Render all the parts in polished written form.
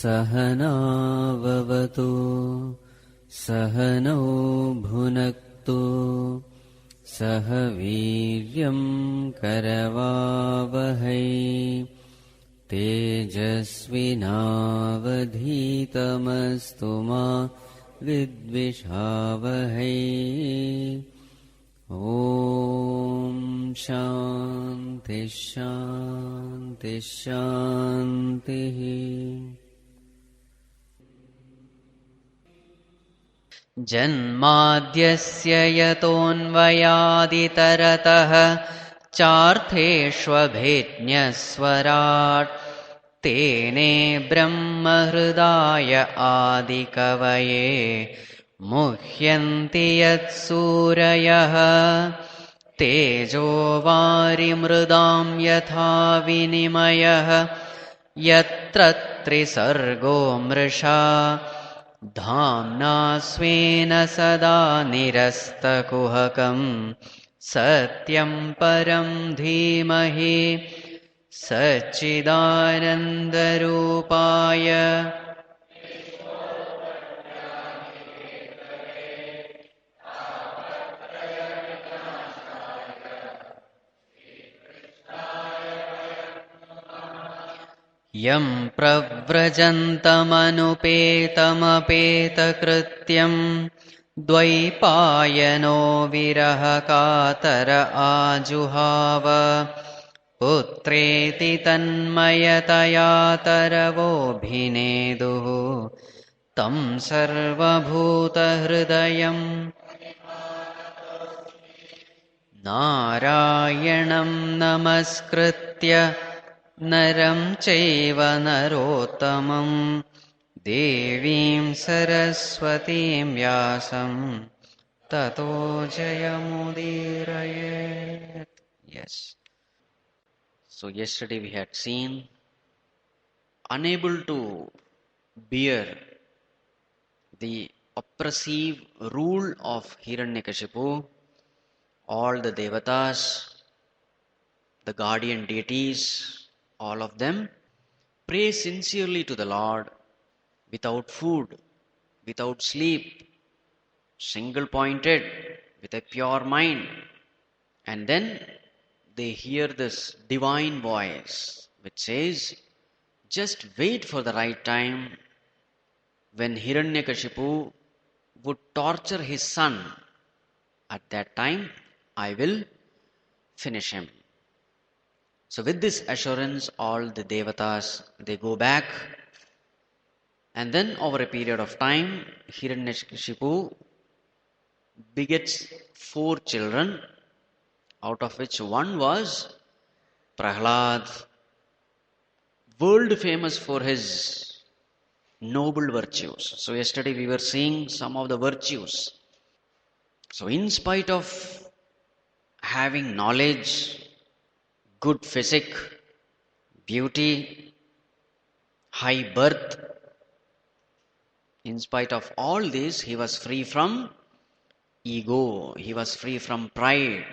सहनाववतु सहनौ भुनक्तु सह वीर्यं करवावहै तेजस्विनावधीतमस्तु मा विद्विषावहै। ॐ शान्ति शान्ति शान्तिः। जन्माद्यस्य यतोऽन्वयादितरतः चार्थेष्वभिज्ञस्वराट् तेने ब्रह्महृदाय आदिकवये मुह्यन्ति यत्सूरयः। तेजो वारिमृदां यथा विनिमयः यत्र त्रिसर्गो मृषा धाम्ना स्वेन सदा निरस्तकुहकं सत्यं परं धीमहि सच्चिदानन्दरूपाय यं प्रव्रजन्तमनुपेतमपेतकृत्यं द्वैपायनो विरहकातर आजुहाव पुत्रेति तन्मयतया तरवोऽभिनेदुः तं सर्वभूतहृदयं नारायणं नमस्कृत्य नरं चैव नरोत्तमं देवीं सरस्वतीं व्यासं ततो जयमुदीरयेत्. Yes. So yesterday we had seen, unable to bear the oppressive rule of Hiranyakashipu, all the devatas, the guardian deities, all of them pray sincerely to the Lord without food, without sleep, single-pointed, with a pure mind. And then they hear this divine voice which says, just wait for the right time when Hiranyakashipu would torture his son. At that time, I will finish him. So with this assurance, all the devatas, they go back, and then over a period of time, Hiranyakashipu begets 4 children, out of which one was Prahlad, world famous for his noble virtues. So yesterday we were seeing some of the virtues. So in spite of having knowledge, good physique, beauty, high birth, in spite of all this, he was free from ego, he was free from pride,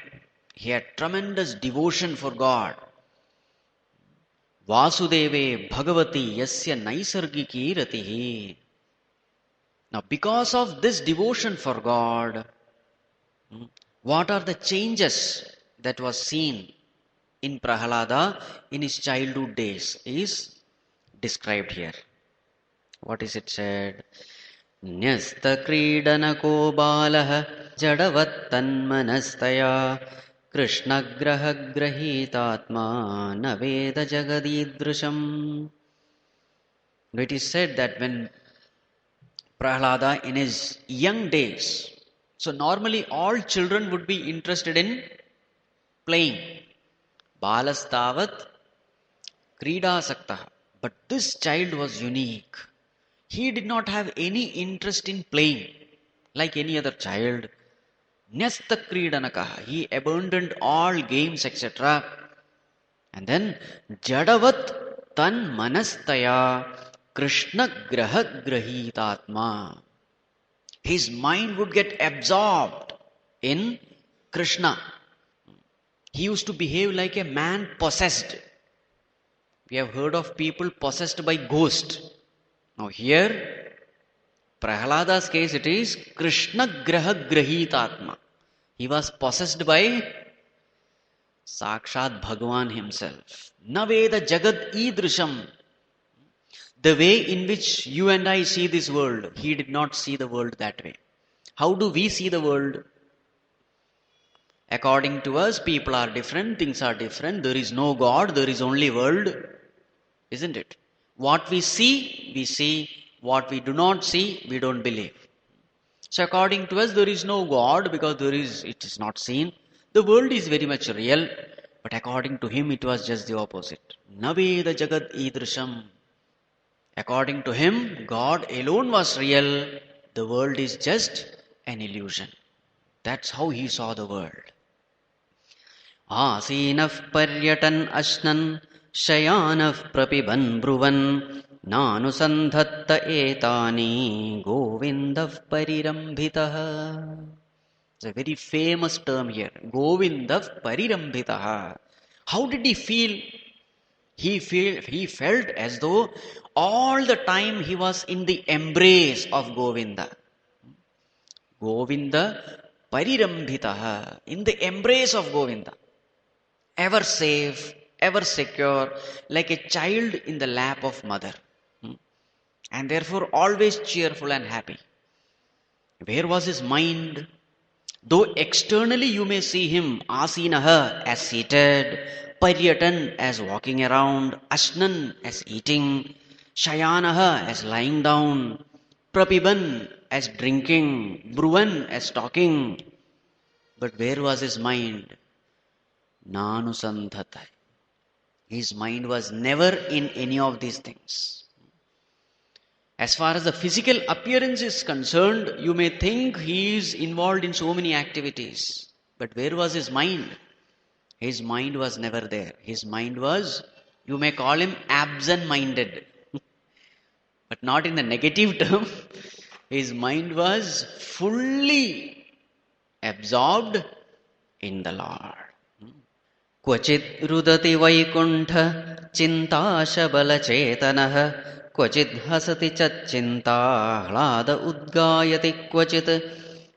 he had tremendous devotion for God. Vasudeve Bhagavati Yasya Naisargiki Ratihi. Now because of this devotion for God, what are the changes that was seen in Prahlada in his childhood days is described here. What is it said? Nyasta kridanako balah jadavattanmanastaya krishnagraha grahitatma naveda jagadidrusham. It is said that when Prahlada in his young days, so normally all children would be interested in playing. Balastavat Krida Sakta. But this child was unique. He did not have any interest in playing like any other child. Nyasta kridanakaha. He abandoned all games, etc. And then Jadavat tan manastaya Krishna graha grahitatma. His mind would get absorbed in Krishna. He used to behave like a man possessed. We have heard of people possessed by ghost. Now here, Prahlada's case, it is Krishna graha grahitatma. He was possessed by Sakshat Bhagavan himself. Naveda jagad idrisham. The way in which you and I see this world, he did not see the world that way. How do we see the world? According to us, people are different, things are different, there is no God, there is only world. Isn't it? What we see, what we do not see, we don't believe. So according to us, there is no God because it is not seen. The world is very much real, but according to him, it was just the opposite. Naveda jagad idrisham. According to him, God alone was real. The world is just an illusion. That's how he saw the world. Asinaf paryatan ashnan shayanaf prapiban bruvan nanusandhatta etani govindav parirambhitaha. It's a very famous term here. Govindav parirambhitaha. How did he feel? He felt as though all the time he was in the embrace of Govinda. Govinda parirambhitaha. In the embrace of Govinda. Ever safe, ever secure, like a child in the lap of mother. And therefore always cheerful and happy. Where was his mind? Though externally you may see him asinaha as seated, paryatan as walking around, ashnan as eating, shayanaha as lying down, prapiban as drinking, bruvan as talking. But where was his mind? Nanusandhata. His mind was never in any of these things. As far as the physical appearance is concerned, you may think he is involved in so many activities. But where was his mind? His mind was never there. His mind was, you may call him absent-minded. But not in the negative term. His mind was fully absorbed in the Lord. Kvachit rudati vaikuntha chintashabala chetanaha kvachit hasati chachinta hlada udgayati kvachit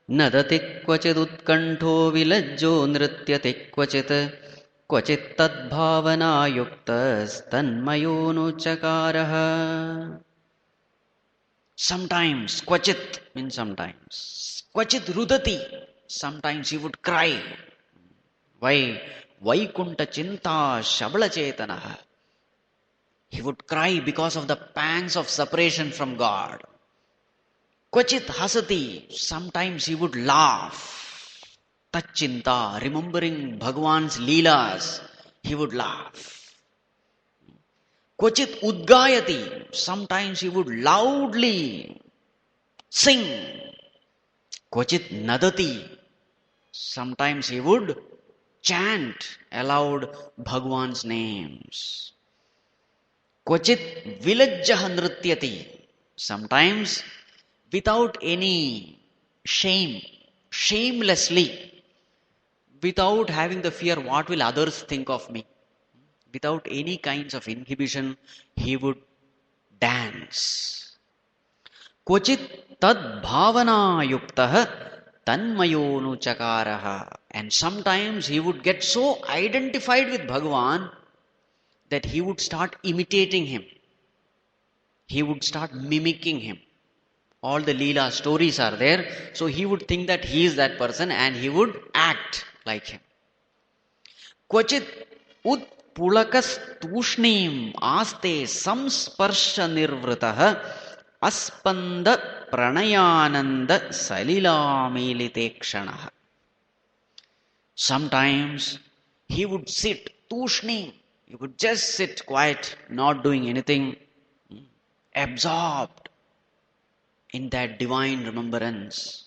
nadati kvachit utkantho vilajjo nrityati kvachit kvachit tadbhavana yuktas tanmayonu chakaraha. Sometimes, kvachit means sometimes. Kvachit rudati, sometimes he would cry. Why? Vaikunta chinta shabala chetanaha. He would cry because of the pangs of separation from God. Kvachit hasati, sometimes he would laugh. Tachinta, remembering Bhagavan's leelas, he would laugh. Kvachit udgayati, sometimes he would loudly sing. Kvachit nadati, sometimes he would chant aloud Bhagavan's names. Kvachit vilajjaha nrityati, sometimes without any shame, shamelessly, without having the fear what will others think of me, without any kinds of inhibition, he would dance. Kvachit tad bhavana yuktaha tanmayonu chakaraha. And sometimes he would get so identified with Bhagavan that he would start imitating him. He would start mimicking him. All the Leela stories are there. So he would think that he is that person and he would act like him. Kvachit utpulakas tushnim aste samsparsha nirvrataha aspanda pranayananda salilamiliteksanaha. Sometimes he would sit tushnim. He would just sit quiet, not doing anything, absorbed in that divine remembrance,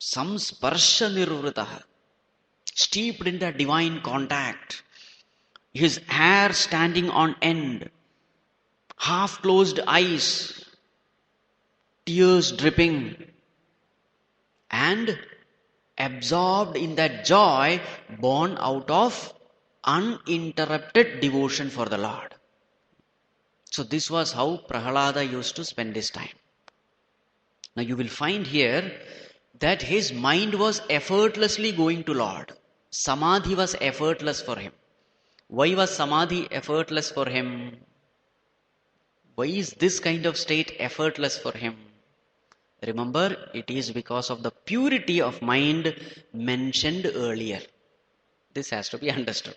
samsparsha nirvritaha, steeped in that divine contact, his hair standing on end, half closed eyes, tears dripping, and absorbed in that joy born out of uninterrupted devotion for the Lord. So this was how Prahalada used to spend his time. Now you will find here that his mind was effortlessly going to Lord. Samadhi was effortless for him. Why was Samadhi effortless for him? Why is this kind of state effortless for him? Remember, it is because of the purity of mind mentioned earlier. This has to be understood.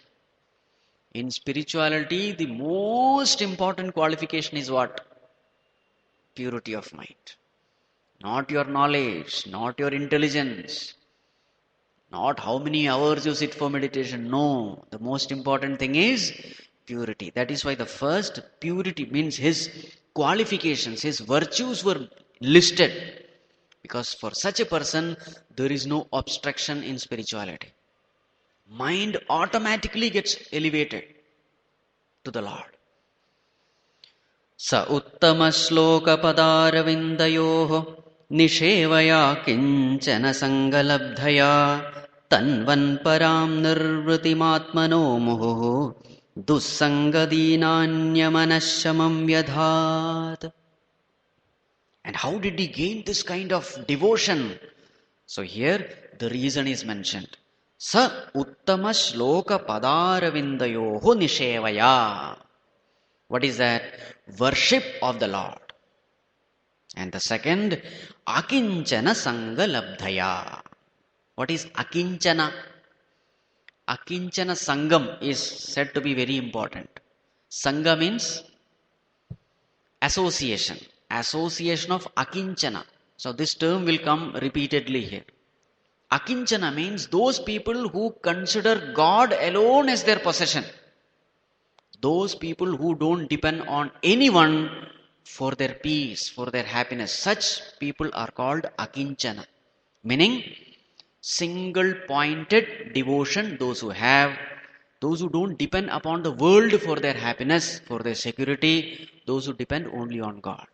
In spirituality, the most important qualification is what? Purity of mind. Not your knowledge, not your intelligence, not how many hours you sit for meditation. No, the most important thing is purity. That is why the first purity means his qualifications, his virtues were listed. Because for such a person, there is no obstruction in spirituality. Mind automatically gets elevated to the Lord. Sa uttama shloka padaravindayoho nishevaya kinchana sangalabdhaya tanvan param nirvritimatmano muhu dussangadinanyamanashamam vyadhat. And how did he gain this kind of devotion? So here the reason is mentioned. Sa uttama shloka padaravindayoho nishevaya. What is that? Worship of the Lord. And the second, akinchana sangalabdhaya. What is akinchana? Akinchana sangam is said to be very important. Sangha means association. Association of akinchana. So this term will come repeatedly here. Akinchana means those people who consider God alone as their possession. Those people who don't depend on anyone for their peace, for their happiness. Such people are called akinchana. Meaning, single-pointed devotion, those who don't depend upon the world for their happiness, for their security, those who depend only on God.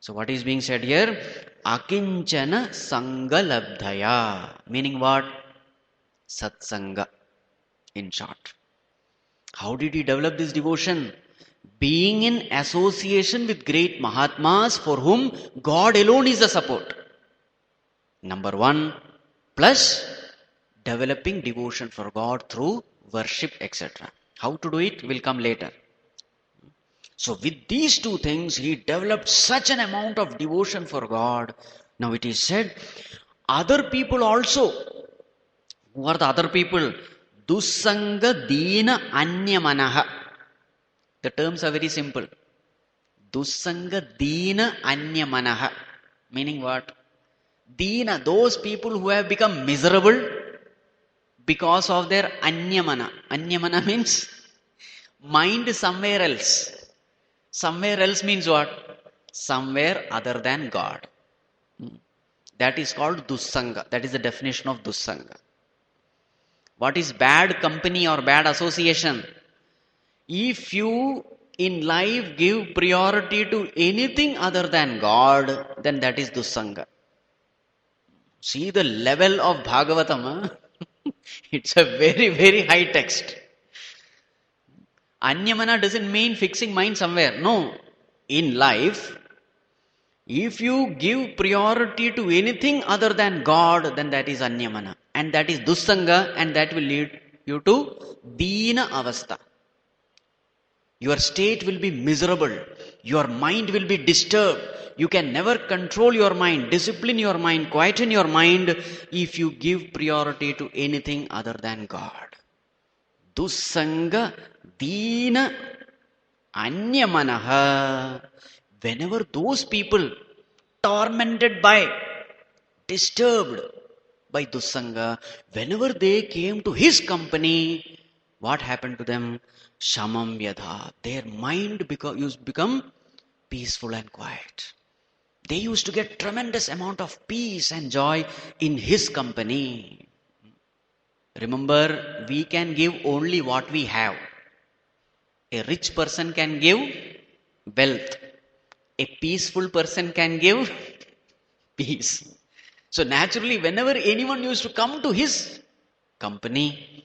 So what is being said here? Akinchana sangalabdhaya. Meaning what? Satsanga, in short. How did he develop this devotion? Being in association with great Mahatmas for whom God alone is the support. Number one, plus developing devotion for God through worship, etc. How to do it will come later. So with these two things, he developed such an amount of devotion for God. Now it is said, other people also. Who are the other people? Dussanga Dina Anyamanaha. The terms are very simple. Dussanga Dina Anyamanaha. Meaning what? Dina, those people who have become miserable because of their Anyamana. Anyamana means mind somewhere else. Somewhere else means what? Somewhere other than God. That is called Dussanga. That is the definition of Dussanga. What is bad company or bad association? If you in life give priority to anything other than God, then that is Dussanga. See the level of Bhagavatam. Huh? It's a very, very high text. Anyamana doesn't mean fixing mind somewhere. No. In life, if you give priority to anything other than God, then that is Anyamana. And that is Dussanga, and that will lead you to Dina Avastha. Your state will be miserable. Your mind will be disturbed. You can never control your mind, discipline your mind, quieten your mind if you give priority to anything other than God. Dussanga Dina Anyamanaha. Whenever those people tormented by, disturbed by Dussanga, whenever they came to his company, what happened to them? Shamam Vyadha. Their mind become peaceful and quiet. They used to get tremendous amount of peace and joy in his company. Remember, we can give only what we have. A rich person can give wealth. A peaceful person can give peace. So naturally, whenever anyone used to come to his company,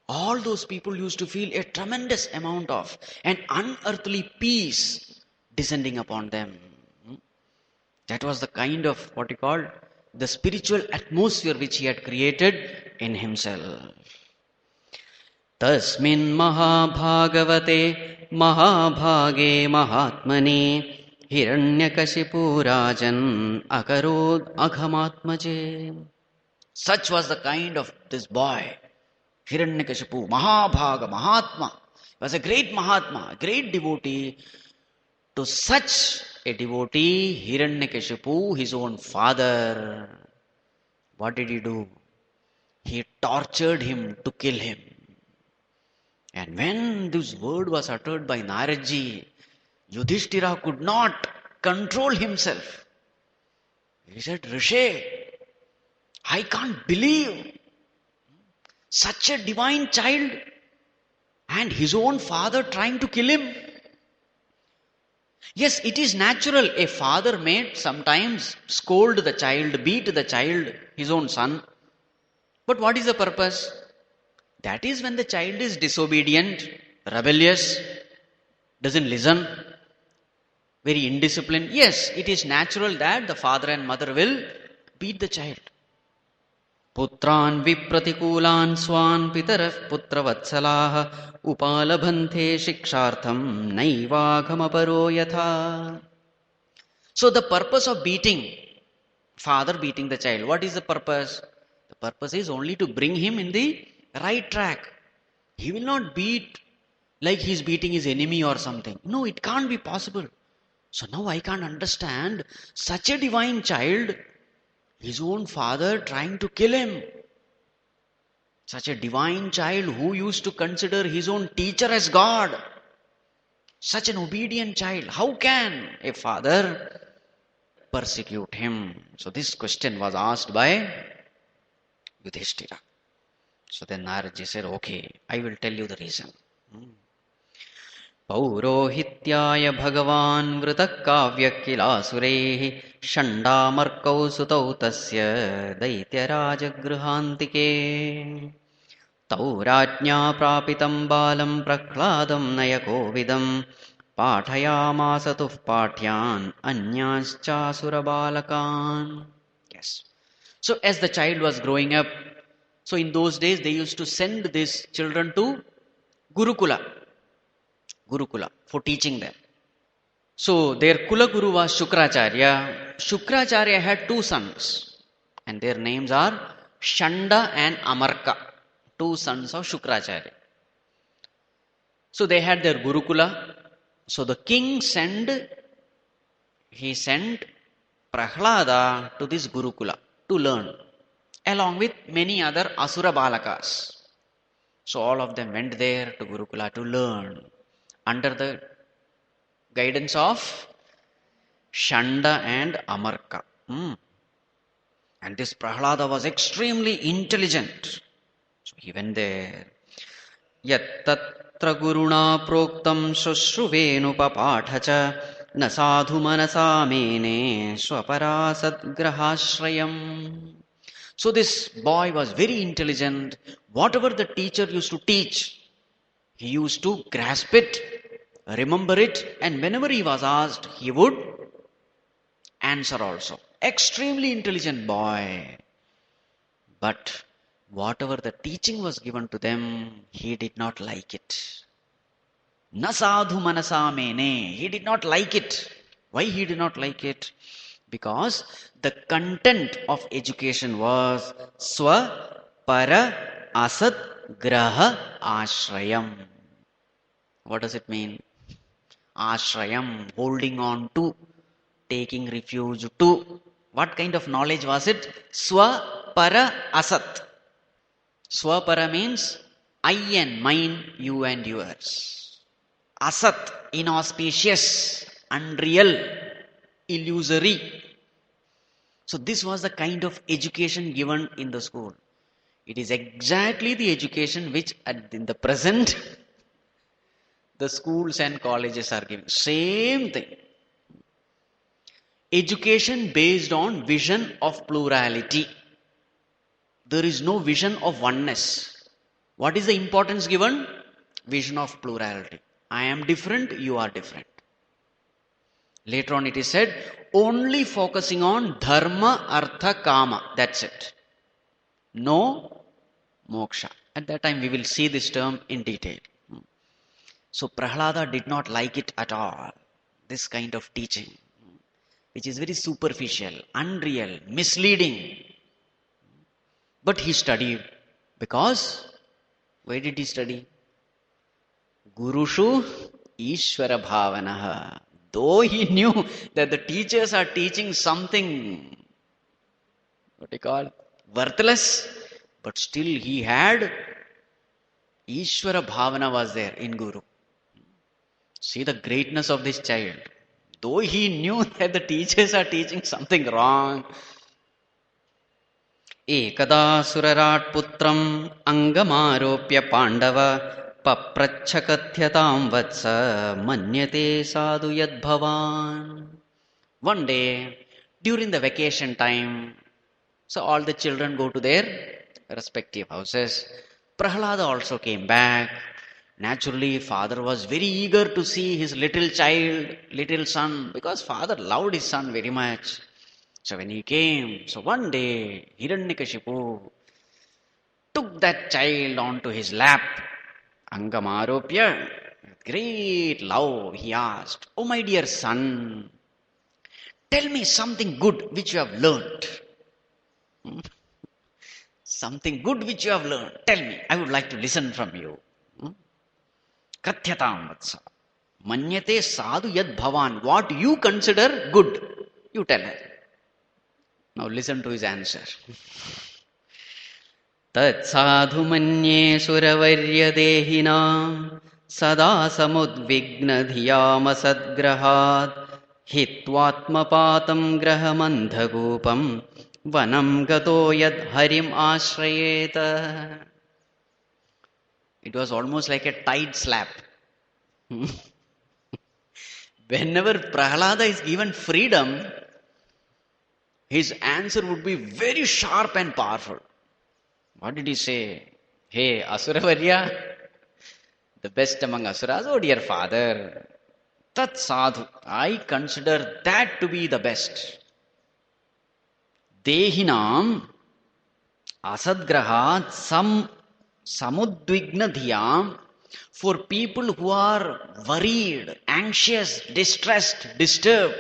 all those people used to feel a tremendous amount of an unearthly peace descending upon them. That was the kind of what he called the spiritual atmosphere which he had created in himself. Tasmin Mahabhagavate Mahabhage Mahatmane Hiranyakashipu Rajan Akarod Aghamatmaje. Such was the kind of this boy, Hiranyakashipu, Mahabhaga, Mahatma. He was a great Mahatma, a great devotee. To such a devotee, Hiranyakashipu, his own father, what did he do? He tortured him to kill him. And when this word was uttered by Naradji, Yudhishthira could not control himself. He said, Rishi, I can't believe such a divine child and his own father trying to kill him. Yes, it is natural. A father may sometimes scold the child, beat the child, his own son. But what is the purpose? That is when the child is disobedient, rebellious, doesn't listen, very indisciplined. Yes, it is natural that the father and mother will beat the child. Putran vipratikulan swan pitarah putravatsalah upalabhante shikshartham naivaghamaparo yatha. So the purpose of beating, father beating the child, what is the purpose? The purpose is only to bring him in the right track. He will not beat like he is beating his enemy or something. No, it can't be possible. So now I can't understand such a divine child, his own father trying to kill him. Such a divine child who used to consider his own teacher as God. Such an obedient child. How can a father persecute him? So this question was asked by Yudhishthira. So then Naradji said, okay, I will tell you the reason. Paurohityaya Bhagavan Vritak Kavya Kilasurehi Shandamarkau Sutau Tasya Daityaraja Grihantike Taurajnya Prapitam Balam Prakladam Nayakovidam Pathayamasa Pathyan Anyascha Surabalakan. Yes. So as the child was growing up, so in those days they used to send these children to Gurukula for teaching them. So their Kula Guru was Shukracharya. Shukracharya had two sons and their names are Shanda and Amarka, two sons of Shukracharya. So they had their Gurukula. So the king sent Prahlada to this Gurukula to learn, along with many other Asura Balakas. So all of them went there to Gurukula to learn under the guidance of Shanda and Amarka. And this Prahlada was extremely intelligent. So he went there. Yat tatra guruna proktam shushruvenupapathacha na sadhu manasa mene swaparasad grahashrayam. So this boy was very intelligent. Whatever the teacher used to teach, he used to grasp it, remember it, and whenever he was asked, he would answer also. Extremely intelligent boy. But whatever the teaching was given to them, he did not like it. Na sadhu manasa mene. He did not like it. Why he did not like it? Because the content of education was swa para asat graha ashrayam. What does it mean? Ashrayam, holding on to, taking refuge to. What kind of knowledge was it? Swa para asat. Swa para means I and mine, you and yours. Asat, inauspicious, unreal. illusory. So this was the kind of education given in the school. It is exactly the education which in the present the schools and colleges are giving. Same thing. Education based on vision of plurality. There is no vision of oneness. What is the importance given? Vision of plurality. I am different, you are different. Later on it is said, only focusing on dharma, artha, kama. That's it. No moksha. At that time we will see this term in detail. So Prahlada did not like it at all. This kind of teaching, which is very superficial, unreal, misleading. But he studied. Because, why did he study? Gurushu Ishvara Bhavanaha. Though he knew that the teachers are teaching something, what do you call, worthless, but still he had Ishvara Bhavana was there in Guru. See the greatness of this child. Though he knew that the teachers are teaching something wrong. Ekada surarat putram angamaropya pandava paprachakatyatam vatsa manyate sadhu yad bhavan. One day, during the vacation time, so all the children go to their respective houses. Prahlada also came back. Naturally, father was very eager to see his little child, little son, because father loved his son very much. So when he came, so one day, Hiranyakashipu took that child onto his lap. Angamaropya, with great love, he asked, "Oh my dear son, tell me something good which you have learnt." Something good which you have learned. Tell me. I would like to listen from you. Katyatam vatsa. Manyate sadhu yad bhavan. What you consider good, you tell her. Now listen to his answer. Tat sadhu manye suravarya dehinam sada samudvigna dhiyama sadgrahat hitvatmapatam grahamandhagopam vanam gato yad harim ashrayeta. It was almost like a tide slap. Whenever Prahlada is given freedom, his answer would be very sharp and powerful. What did he say? Hey, Asuravarya, the best among Asuras, oh dear father, Tat sadhu, I consider that to be the best. Dehinam asadgrahat samudvigna dhiyam, for people who are worried, anxious, distressed, disturbed.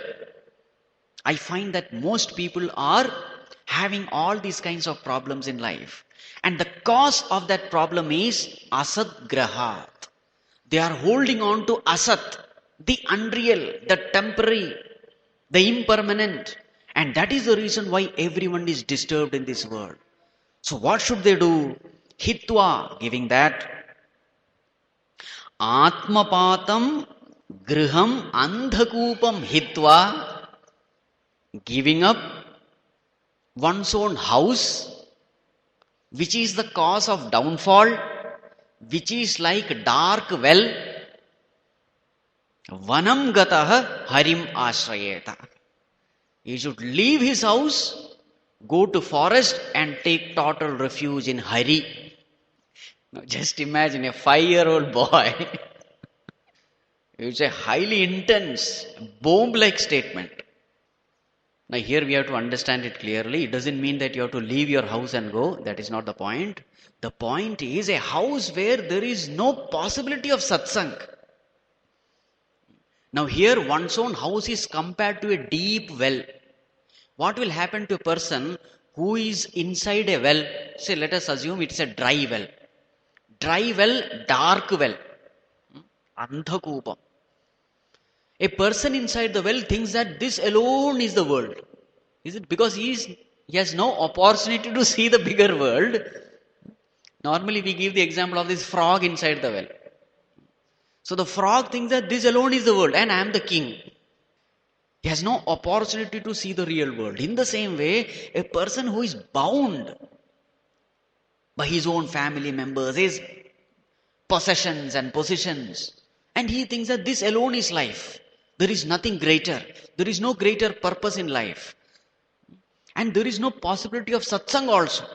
I find that most people are having all these kinds of problems in life. And the cause of that problem is asadgrahat. They are holding on to asat, the unreal, the temporary, the impermanent. And that is the reason why everyone is disturbed in this world. So what should they do? Hitva, giving that. Atmapatam griham andhakupam hitva, giving up one's own house, which is the cause of downfall, which is like dark well. Vanam gataha harim ashrayeta. He should leave his house, go to forest and take total refuge in Hari. Now just imagine a 5-year-old boy. It's a highly intense, bomb-like statement. Now here we have to understand it clearly. It doesn't mean that you have to leave your house and go. That is not the point. The point is a house where there is no possibility of satsang. Now here one's own house is compared to a deep well. What will happen to a person who is inside a well? Say let us assume it's a dry well. Dry well, dark well. Andhakupam. A person inside the well thinks that this alone is the world. Is it because he has no opportunity to see the bigger world? Normally we give the example of this frog inside the well. So the frog thinks that this alone is the world and I am the king. He has no opportunity to see the real world. In the same way, a person who is bound by his own family members, his possessions and positions, and he thinks that this alone is life. There is nothing greater. There is no greater purpose in life. And there is no possibility of satsang also.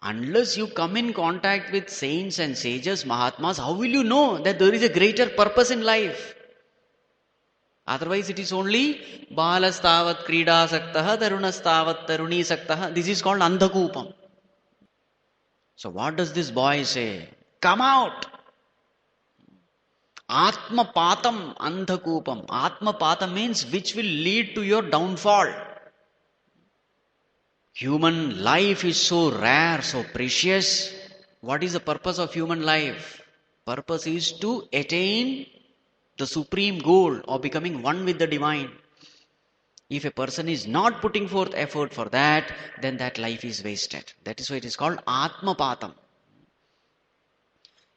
Unless you come in contact with saints and sages, Mahatmas, how will you know that there is a greater purpose in life? Otherwise it is only Balastavat Krida Saktaha, Tarunastavat Taruni Saktaha. This is called Andhakupam. So what does this boy say? Come out! Atma Patam Andhakupam. Atma Patam means which will lead to your downfall. Human life is so rare, so precious. What is the purpose of human life? Purpose is to attain the supreme goal of becoming one with the divine. If a person is not putting forth effort for that, then that life is wasted. That is why it is called Atma Patam.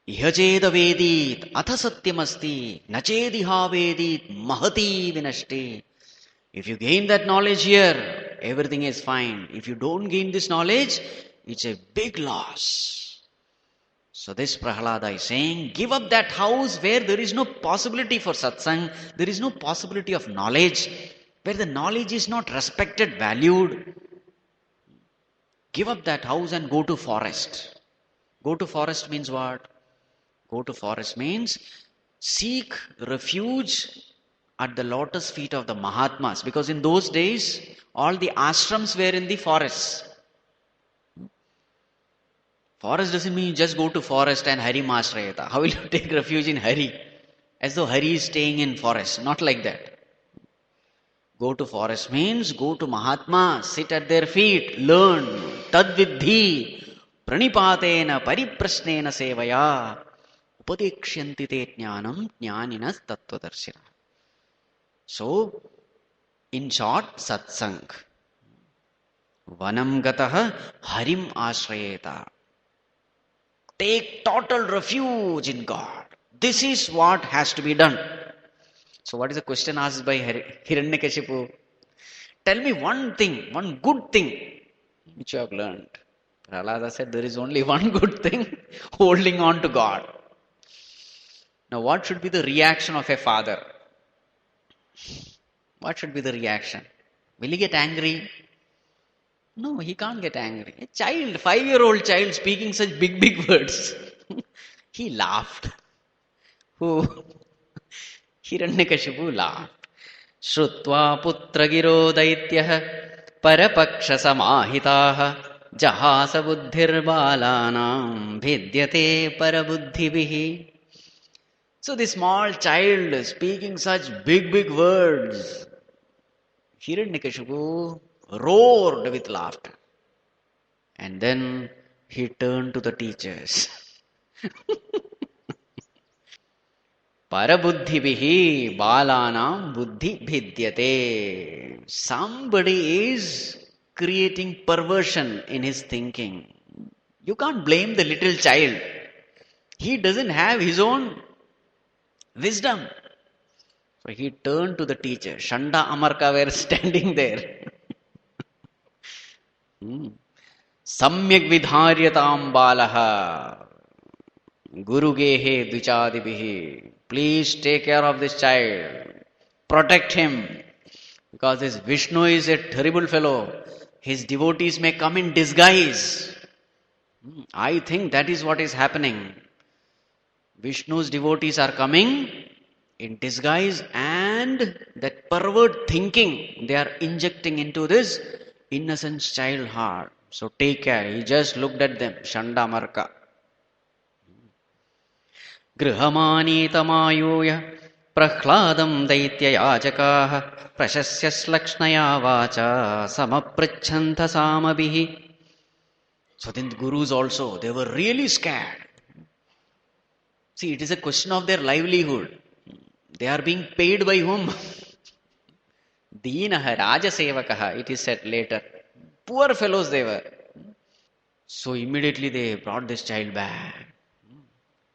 Ihacheda vedit atha satyamasti nachediha vedit mahati vinashti. If you gain that knowledge here, everything is fine. If you don't gain this knowledge, it's a big loss. So this Prahlada is saying, give up that house where there is no possibility for satsang, there is no possibility of knowledge, where the knowledge is not respected, valued. Give up that house and go to forest. Go to forest means what? Go to forest means seek refuge at the lotus feet of the Mahatmas, because in those days all the ashrams were in the forests. Forest doesn't mean you just go to forest and Hari Mashrayata. How will you take refuge in Hari? As though Hari is staying in forest. Not like that. Go to forest means go to Mahatma, sit at their feet, learn. Tadvidhi pranipatena pariprasnena sevaya upadekshyanti te jnanam jnaninas tattvadarshina. So, in short, satsang. Vanam gataha harim ashrayeta. Take total refuge in God. This is what has to be done. So what is the question asked by Hiranyakashipu? Tell me one thing, one good thing which you have learned. Prahlada said there is only one good thing, holding on to God. Now what should be the reaction of a father? What should be the reaction? Will he get angry? No, he can't get angry. A child, 5-year-old child speaking such big words. He laughed. Who? Hiranyakashipu laughed. Shrutva putra giro daityah parapaksha samahitaha jahasa buddhir balanam vidyate parabuddhibihi. So this small child speaking such big words, Hiranyakashipu roared with laughter. And then he turned to the teachers. Parabuddhibihi balanam buddhi bhidyate. Somebody is creating perversion in his thinking. You can't blame the little child. He doesn't have his own wisdom. So he turned to the teacher. Shanda Amarka were standing there. Samyak vidharyatam balaha Guru gehe dvichadibihi. Please take care of this child. Protect him. Because this Vishnu is a terrible fellow. His devotees may come in disguise. I think that is what is happening. Vishnu's devotees are coming in disguise, and that pervert thinking they are injecting into this innocent child heart. So take care. He just looked at them. Shanda Marka. Grihamanitamayuya prahladam daityayachakaha prashasyas lakshnaya vacha samaprachanta samabihi. So then the gurus also, they were really scared. See, it is a question of their livelihood. They are being paid by whom? Deenaha Rajasevakaha, it is said later. Poor fellows they were. So immediately they brought this child back.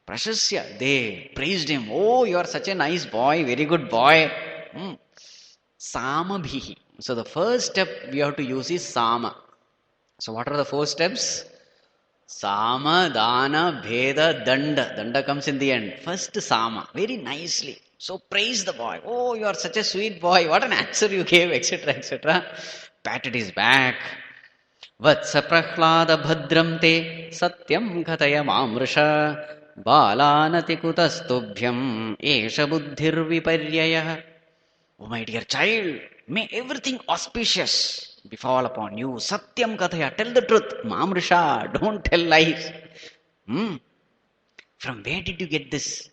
Prashasya, they praised him. Oh, you are such a nice boy, very good boy. Samabhihi. So the first step we have to use is Sama. So what are the four steps? Sama, Dana, Bheda, Danda. Danda comes in the end. First Sama, very nicely. So praise the boy. Oh, you are such a sweet boy. What an answer you gave, etc., etc. Patted his back. वत्स प्रह्लाद भद्रं ते सत्यं कथय मामृषा बालानतिकुतस्तुभ्यम् एष बुद्धिर्विपर्ययः. Oh my dear child, may everything auspicious befall upon you. Satyam kathaya, tell the truth. Mamrisha, don't tell lies. From where did you get this?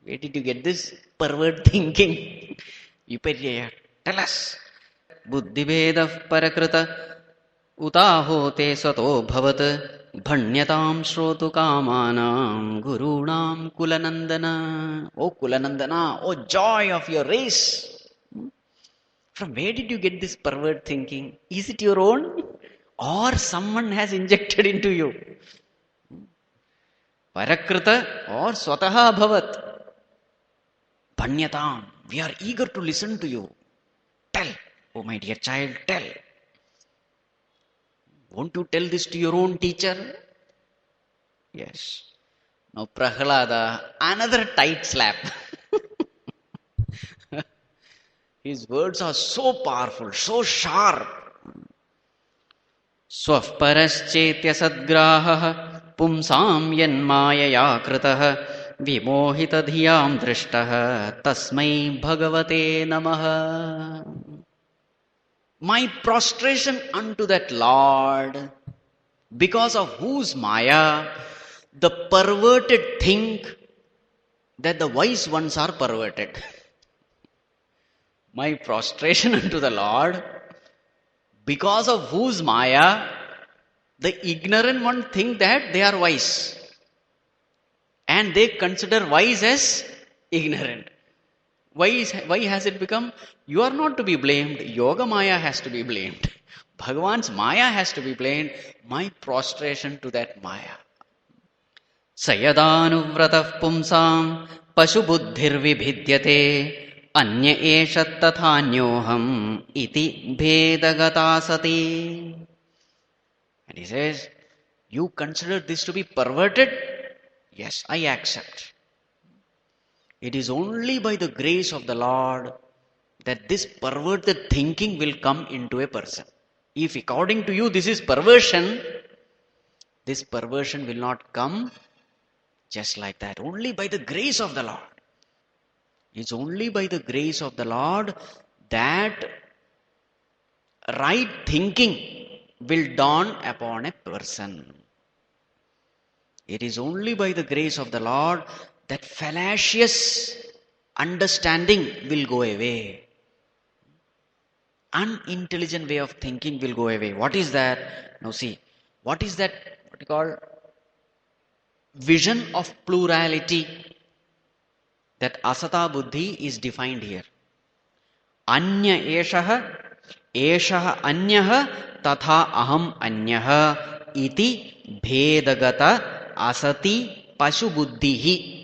Where did you get this pervert thinking? Viparyaya, tell us. Buddhivedah parakrita utahote sato bhavat bhanyataam shrotu kamanam gurunam kulanandana. Oh Kulanandana, oh joy of your race. From where did you get this pervert thinking? Is it your own? Or someone has injected into you? Parakrita or swataha bhavat. Bhanyatam. We are eager to listen to you. Tell. Oh my dear child, tell. Won't you tell this to your own teacher? Yes. Now Prahlada, another tight slap. His words are so powerful, so sharp. Swaf paraschetya sadgrahah pumsam yanmayaya kritah vimohita dhiyam drishtah tasmai bhagavate namaha. My prostration unto that Lord, because of whose maya the perverted think that the wise ones are perverted. My prostration unto the Lord, because of whose maya the ignorant one think that they are wise, and they consider wise as ignorant. Why has it become? You are not to be blamed. Yoga Maya has to be blamed. Bhagavan's Maya has to be blamed. My prostration to that Maya. Sayadanu pumsam pashu buddhir vibhidyate anya eshat tathanyoham iti bhedagata sati. And he says, you consider this to be perverted? Yes, I accept. It is only by the grace of the Lord that this perverted thinking will come into a person. If according to you this is perversion, this perversion will not come just like that. Only by the grace of the Lord. It's only by the grace of the Lord that right thinking will dawn upon a person. It is only by the grace of the Lord that fallacious understanding will go away. Unintelligent way of thinking will go away. What is that? Now see, what is that? What you call vision of plurality that asata buddhi is defined here. Anya eshaha anyah tatha aham anyah iti bhedagata asati pashu buddhihi.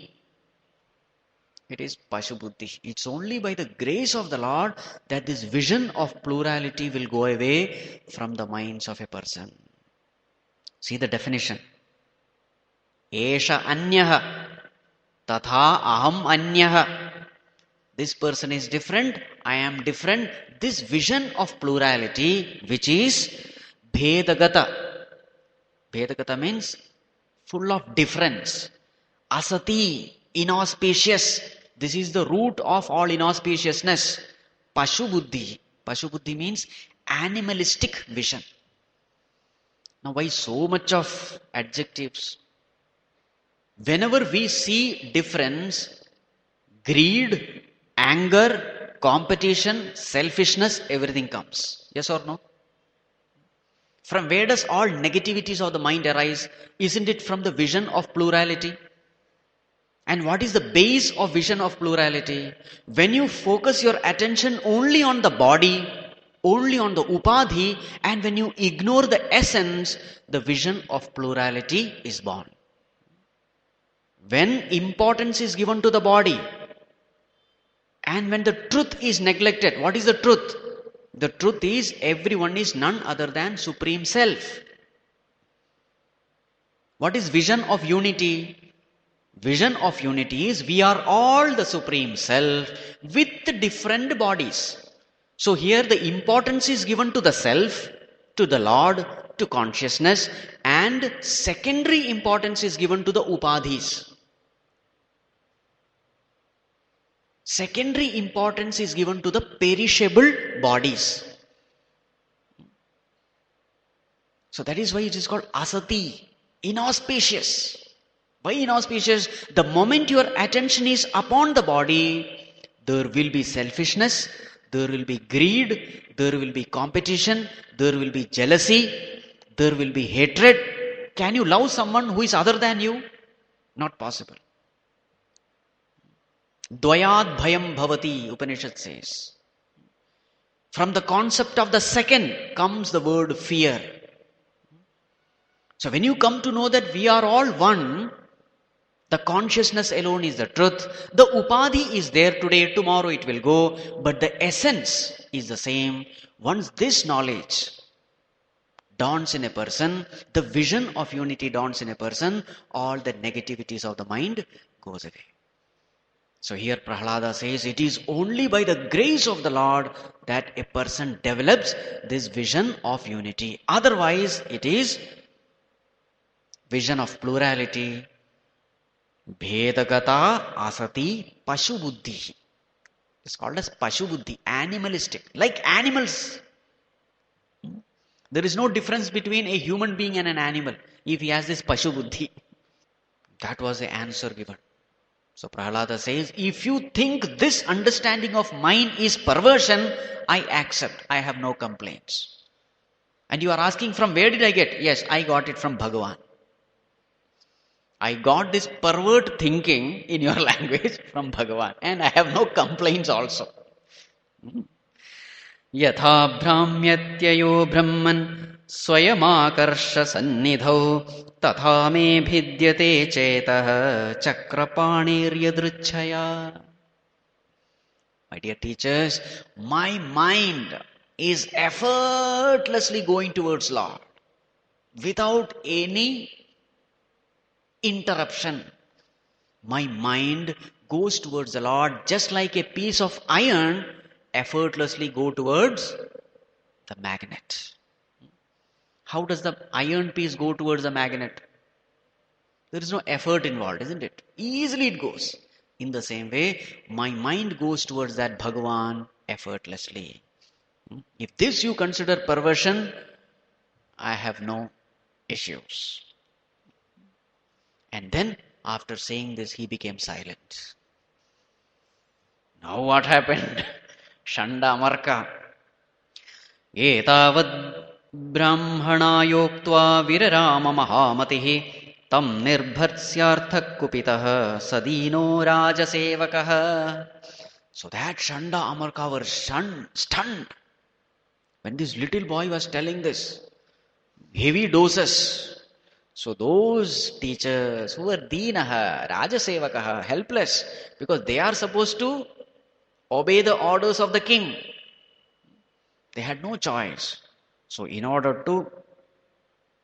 It is pashu buddhi. It's only by the grace of the Lord that this vision of plurality will go away from the minds of a person. See the definition. Esha anyah tatha aham anyah. This person is different, I am different. This vision of plurality, which is bhedagata. Bhedagata means full of difference. Asati, inauspicious. This is the root of all inauspiciousness. Pashu buddhi. Pashu buddhi means animalistic vision. Now why so much of adjectives? Whenever we see difference, greed, anger, competition, selfishness, everything comes. Yes or no? From where does all negativities of the mind arise? Isn't it from the vision of plurality? And what is the base of vision of plurality? When you focus your attention only on the body, only on the upadhi, and when you ignore the essence, the vision of plurality is born. When importance is given to the body And when the truth is neglected, what is the truth? The truth is everyone is none other than Supreme Self. What is vision of unity? Vision of unity is we are all the Supreme Self with different bodies. So here the importance is given to the Self, to the Lord, to consciousness, and secondary importance is given to the Upadhis. Secondary importance is given to the perishable bodies. So that is why it is called asati, inauspicious. Why inauspicious? The moment your attention is upon the body, there will be selfishness, there will be greed, there will be competition, there will be jealousy, there will be hatred. Can you love someone who is other than you? Not possible. Dvayad bhayam bhavati, Upanishad says. From the concept of the second comes the word fear. So when you come to know that we are all one, the consciousness alone is the truth. The upadhi is there today, tomorrow it will go, but the essence is the same. Once this knowledge dawns in a person, the vision of unity dawns in a person, all the negativities of the mind goes away. So here Prahlada says it is only by the grace of the Lord that a person develops this vision of unity. Otherwise it is vision of plurality. Bhedagata asati pashu buddhi. It's called as pashu buddhi, animalistic, like animals. There is no difference between a human being and an animal if he has this pashu buddhi. That was the answer given. So Prahlada says, if you think this understanding of mine is perversion, I accept. I have no complaints. And you are asking from where did I get? Yes, I got it from Bhagavan. I got this pervert thinking in your language from Bhagavan. And I have no complaints also. Yatha bhramyatyayo brahman swayamaakarsha sannidhau tatha me bhidyate chetah chakrapanir. My dear teachers, my mind is effortlessly going towards Lord without any interruption. My mind goes towards the Lord just like a piece of iron effortlessly go towards the magnet. How does the iron piece go towards the magnet? There is no effort involved, isn't it? Easily it goes. In the same way, my mind goes towards that Bhagavan effortlessly. If this you consider perversion, I have no issues. And then, after saying this, he became silent. Now what happened? Shanda Amarka. Etavad brahmana yoktva virarama mahamatihi tam nirbharsyarthak kupitah sadino rajasevakah. So that Shanda Amarka were stunned when this little boy was telling this. Heavy doses. So those teachers who were deenaha, rajasevakaha, helpless, because they are supposed to obey the orders of the king. They had no choice. So in order to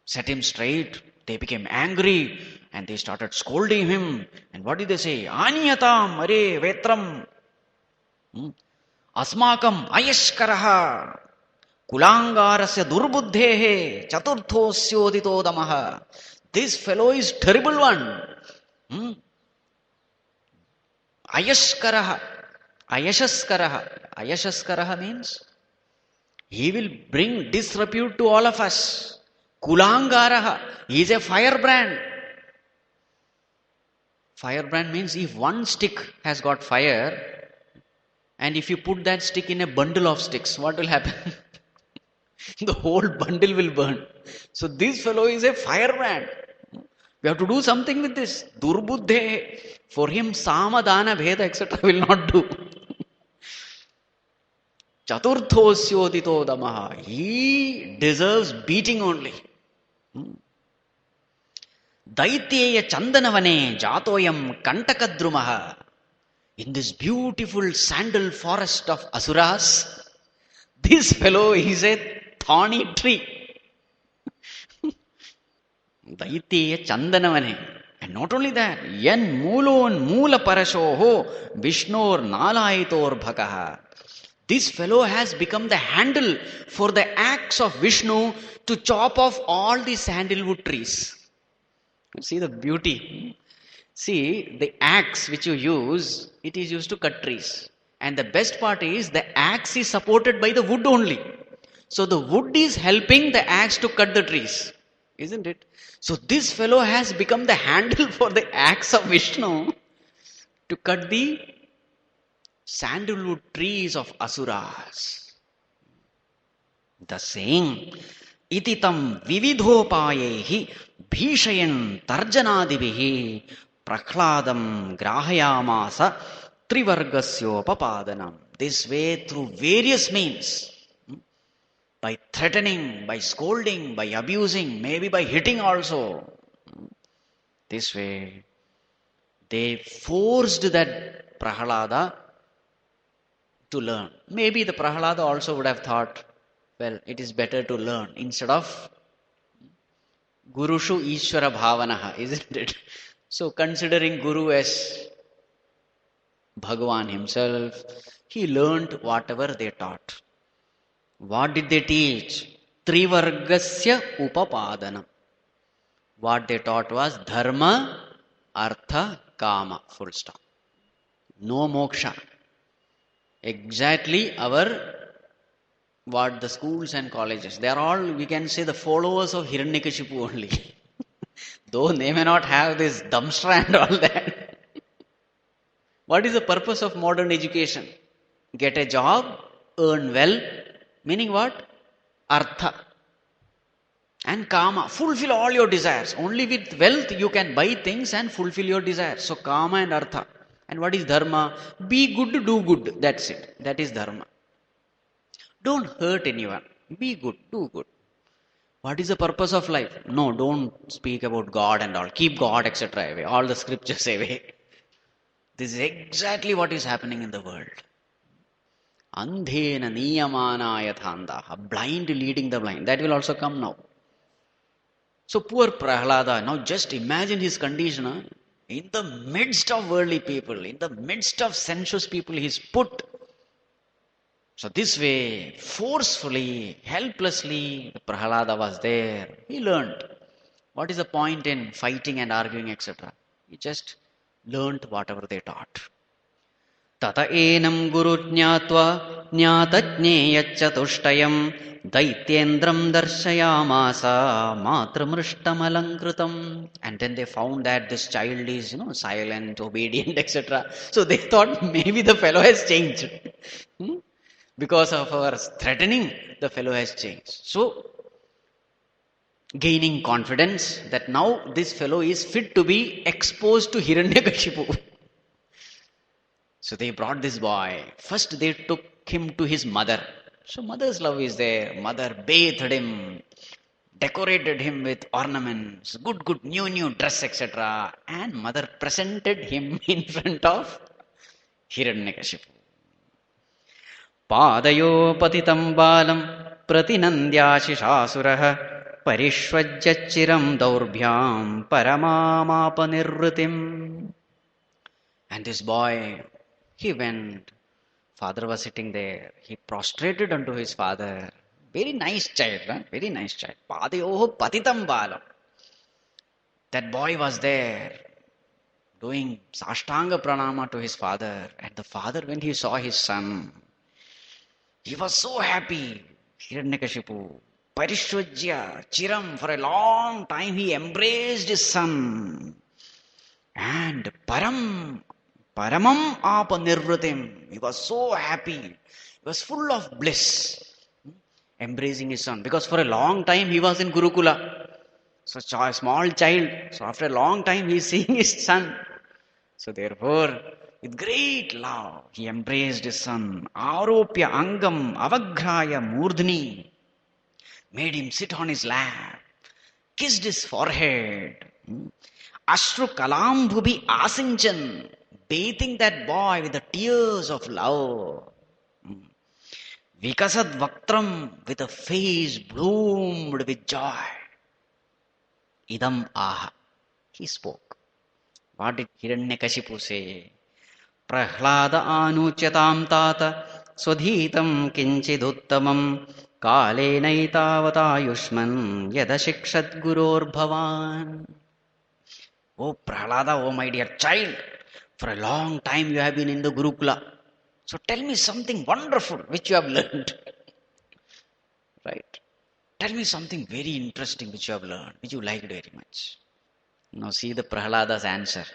set him straight, they became angry and they started scolding him. And what did they say? Aniyatam are vetram asmakam ayashkaraha kulangarasya durbuddhehe chaturthosyodito damaha. This fellow is terrible one. Ayashkaraha. Ayashaskaraha means he will bring disrepute to all of us. Kulangaraha. He is a firebrand. Firebrand means if one stick has got fire and if you put that stick in a bundle of sticks, what will happen? The whole bundle will burn. So this fellow is a firebrand. We have to do something with this. Durbuddhe. For him, samadana, bheda, etc. will not do. Chaturthosyodito damaha. He deserves beating only. Daityeya chandanavane jatoyam kantakadrumaha. in this beautiful sandal forest of Asuras, this fellow is a thorny tree. Daitya Chandanavane. And not only that, Yan Mulon Mula Parashoho Vishnor Nalaitor Bhakaha. This fellow has become the handle for the axe of Vishnu to chop off all the sandalwood trees. See the beauty. See, the axe which you use, it is used to cut trees. And the best part is the axe is supported by the wood only. So the wood is helping the axe to cut the trees. Isn't it? So this fellow has become the handle for the axe of Vishnu to cut the sandalwood trees of Asuras. The saying, Ititam vividhopayehi bhishayan tarjanadivihi prakhladam grahayamasa trivargasyopapadanam. This way, through various means, by threatening, by scolding, by abusing, maybe by hitting also. This way, they forced that Prahalada to learn. Maybe the Prahalada also would have thought, well, it is better to learn instead of Gurushu Ishvara Bhavanaha, isn't it? So considering Guru as Bhagavan himself, he learned whatever they taught. What did they teach? Trivargasya Upapadana. What they taught was Dharma, Artha, Kama. Full stop. No moksha. Exactly what the schools and colleges, they are all, we can say, the followers of Hiranyakashipu only. Though they may not have this dumbstra and all that. What is the purpose of modern education? Get a job, earn well, meaning what? Artha. And Kama, fulfill all your desires. Only with wealth you can buy things and fulfill your desires. So Kama and Artha. And what is Dharma? Be good, do good. That's it. That is Dharma. Don't hurt anyone. Be good, do good. What is the purpose of life? No, don't speak about God and all. Keep God, etc. away. All the scriptures away. This is exactly what is happening in the world. Andhena niyamana yathandaha. Blind leading the blind. That will also come now. So poor Prahlada, now just imagine his condition. Huh? In the midst of worldly people, in the midst of sensuous people, he is put. So this way, forcefully, helplessly, Prahlada was there. He learned. What is the point in fighting and arguing, etc.? He just learned whatever they taught. Tata enam guru jnatva jnata jneyachatuštayam Daityendram darshayamasa matramrishtamalankritam. And then they found that this child is, silent, obedient, etc. So they thought maybe the fellow has changed. Because of our threatening, the fellow has changed. So, gaining confidence that now this fellow is fit to be exposed to Hiranyakashipu. So they brought this boy. First they took him to his mother. So mother's love is there. Mother bathed him, decorated him with ornaments, good new dress, etc. And mother presented him in front of Hiranyakashipu. Padayo patitam balam pratinandyashishasuraha parishvajyachiram daurbhyam paramamapanirritim. And this boy, he went. Father was sitting there. He prostrated unto his father. Very nice child, huh? Very nice child. Padayoho patitam balam. That boy was there doing sashtanga pranama to his father. And the father, when he saw his son, he was so happy. Hiranyakashipu, Parishvajya, Chiram, for a long time he embraced his son. And Paramam apanirvritim. He was so happy. He was full of bliss. Embracing his son. Because for a long time he was in Gurukula. So a small child. So after a long time he is seeing his son. So therefore, with great love, he embraced his son. Aropya angam avagraya murdhni. Made him sit on his lap. Kissed his forehead. Ashru kalambhubi asinchan. bathing that boy with the tears of love. Vikasad Vaktram, with a face bloomed with joy. Idam aha. He spoke. What did Hiranyakashipu say? Prahlada anuchatam tata swadhitam kinchiduttamam kale naitavata yushman yadashikshat guror bhavan. Oh Prahlada, oh my dear child, for a long time you have been in the Gurukula. So tell me something wonderful which you have learned. Right? Tell me something very interesting which you have learned, which you liked very much. Now see the Prahlada's answer.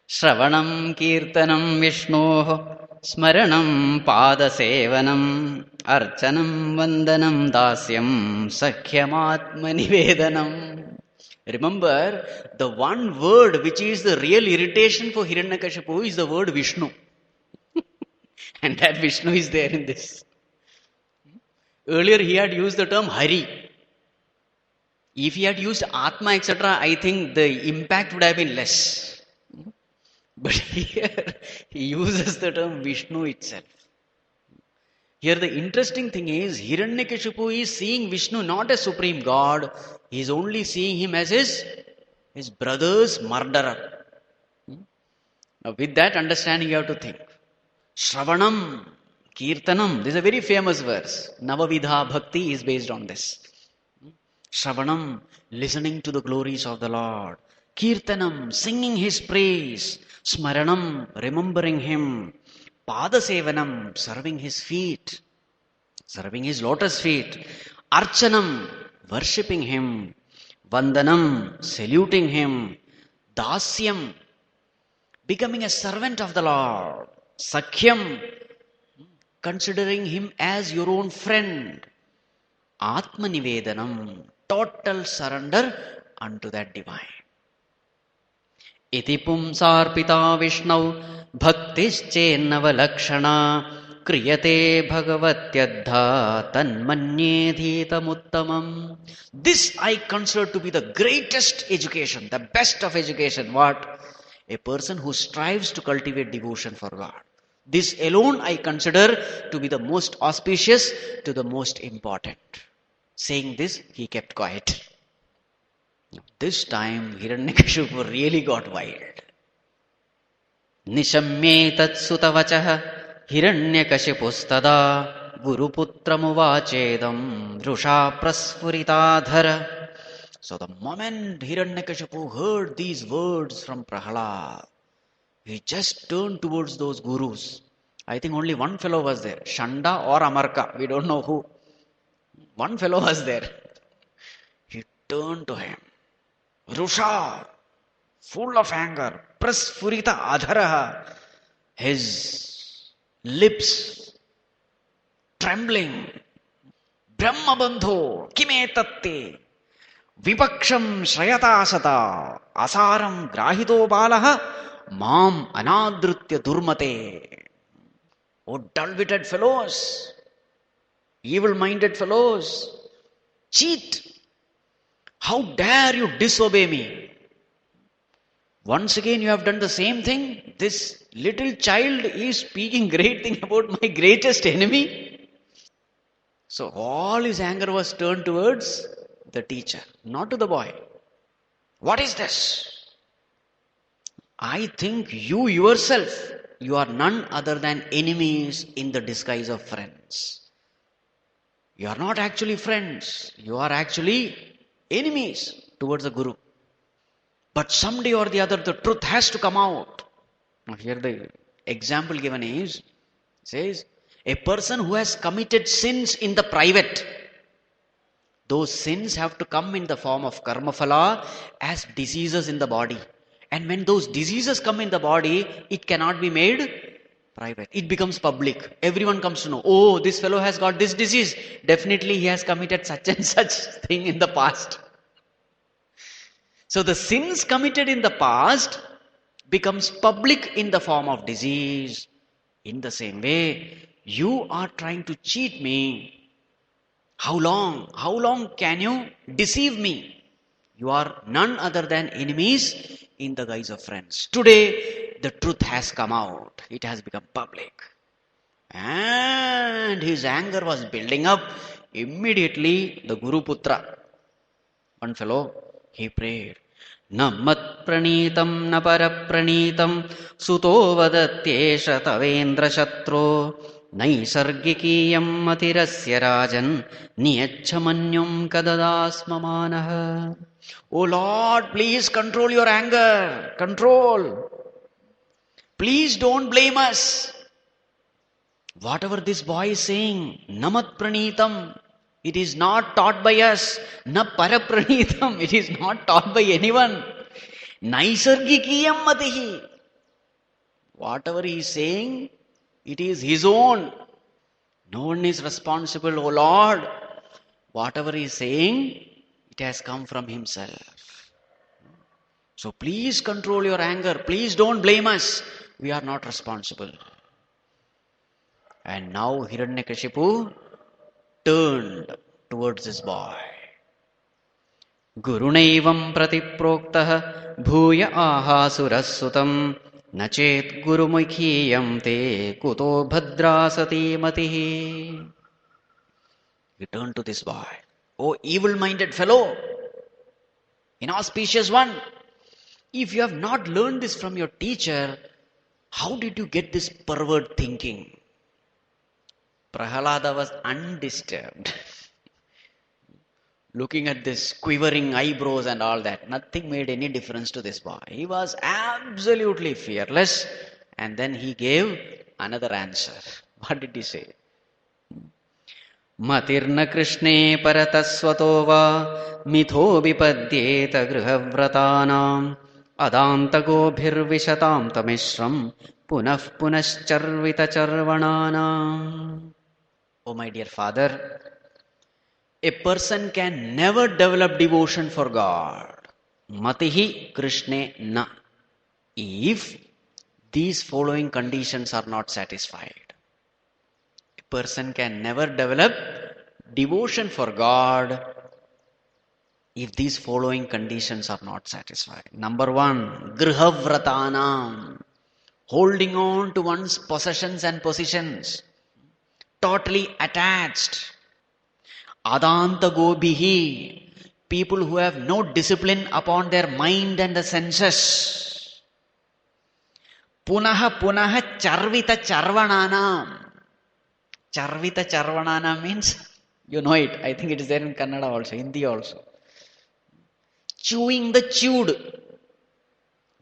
Shravanam kirtanam Vishnoh smaranam padasevanam archanam vandanam dasyam sakhyam nivedanam. Remember, the one word which is the real irritation for Hiranyakashipu is the word Vishnu. And that Vishnu is there in this. Earlier he had used the term Hari. If he had used Atma, etc., I think the impact would have been less. But here he uses the term Vishnu itself. Here the interesting thing is, Hiranyakashipu is seeing Vishnu not as Supreme God, he is only seeing him as his brother's murderer. Now with that understanding you have to think. Shravanam, Kirtanam, this is a very famous verse. Navavidha Bhakti is based on this. Shravanam, listening to the glories of the Lord. Kirtanam, singing his praise. Smaranam, remembering him. Padasevanam, serving his feet. Serving his lotus feet. Archanam, worshipping him. Vandanam, saluting him. Dasyam, becoming a servant of the Lord. Sakhyam, considering him as your own friend. Atma Nivedanam, total surrender unto that divine. Iti pumsarpita Vishnau bhaktischennava lakshana kriyate bhagavatyadha tanmanyedhitamuttamam. This I consider to be the greatest education, the best of education. What? A person who strives to cultivate devotion for God. This alone I consider to be the most auspicious, to the most important. Saying this, he kept quiet. This time, Hiranyakashipu really got wild. Nishamye tatsutavachah Hiranyakashipustada Guruputramuvachedam Drusha prasfuritadhara. So the moment Hiranyakashipu heard these words from Prahlad, he just turned towards those gurus. I think only one fellow was there, Shanda or Amarka, we don't know who. One fellow was there. He turned to him. Rusha, full of anger, prasfurita adharaha, his lips trembling. Brahmabandho, kime tatte, vipaksham shrayata sata, asaram grahito balaha, mam anadrutya durmate. Oh dull-witted fellows, evil-minded fellows, cheat. How dare you disobey me? Once again you have done the same thing. This little child is speaking great thing about my greatest enemy. So all his anger was turned towards the teacher, not to the boy. What is this? I think you yourself, you are none other than enemies in the disguise of friends. You are not actually friends. You are actually enemies towards the Guru. But someday or the other, the truth has to come out. Now here the example given is, says, a person who has committed sins in the private, those sins have to come in the form of karma phala as diseases in the body. And when those diseases come in the body, it cannot be made private. It becomes public. Everyone comes to know, oh, this fellow has got this disease. Definitely he has committed such and such thing in the past. So the sins committed in the past becomes public in the form of disease. In the same way, you are trying to cheat me. How long? How long can you deceive me? You are none other than enemies in the guise of friends. Today, the truth has come out. It has become public. And his anger was building up. Immediately, the Guru Putra, one fellow, he prayed. Na mat pranitam na para pranitam suto vadatyesha tavendra shatro naisargikiyam matirasya rajan niyachamanyam kadadasmamanah. Oh Lord, please control your anger. Control. Please don't blame us. Whatever this boy is saying, namat pranitam, it is not taught by us. Na parapranitam, it is not taught by anyone. Naisargikiyam matihi. Whatever he is saying, it is his own. No one is responsible, O Lord. Whatever he is saying, it has come from himself. So please control your anger. Please don't blame us. We are not responsible. And now Hiranyakashipu turned towards this boy. Gurunaivam pratiproktah bhuya ahasuras nachet gurumukhiyam te kuto bhadrasati matihi. He turned to this boy. Oh evil-minded fellow, inauspicious one, if you have not learned this from your teacher, how did you get this pervert thinking? Prahalada was undisturbed. Looking at this quivering eyebrows and all that, nothing made any difference to this boy. He was absolutely fearless. And then he gave another answer. What did he say? Matirna Krishne paratasvato va mitho vipadyeta grihavratanam adanta gobhirvishatam tamishram punah punascharvita charvananam. Oh my dear father, a person can never develop devotion for God. Matihi Krishne na. If these following conditions are not satisfied. A person can never develop devotion for God if these following conditions are not satisfied. Number one, grihavratanam. Holding on to one's possessions and positions. Totally attached. Adanta gobihi, people who have no discipline upon their mind and the senses. Punaha charvita charvananam. Charvita charvanana means, you know it, I think it is there in Kannada also, Hindi also. Chewing the chewed.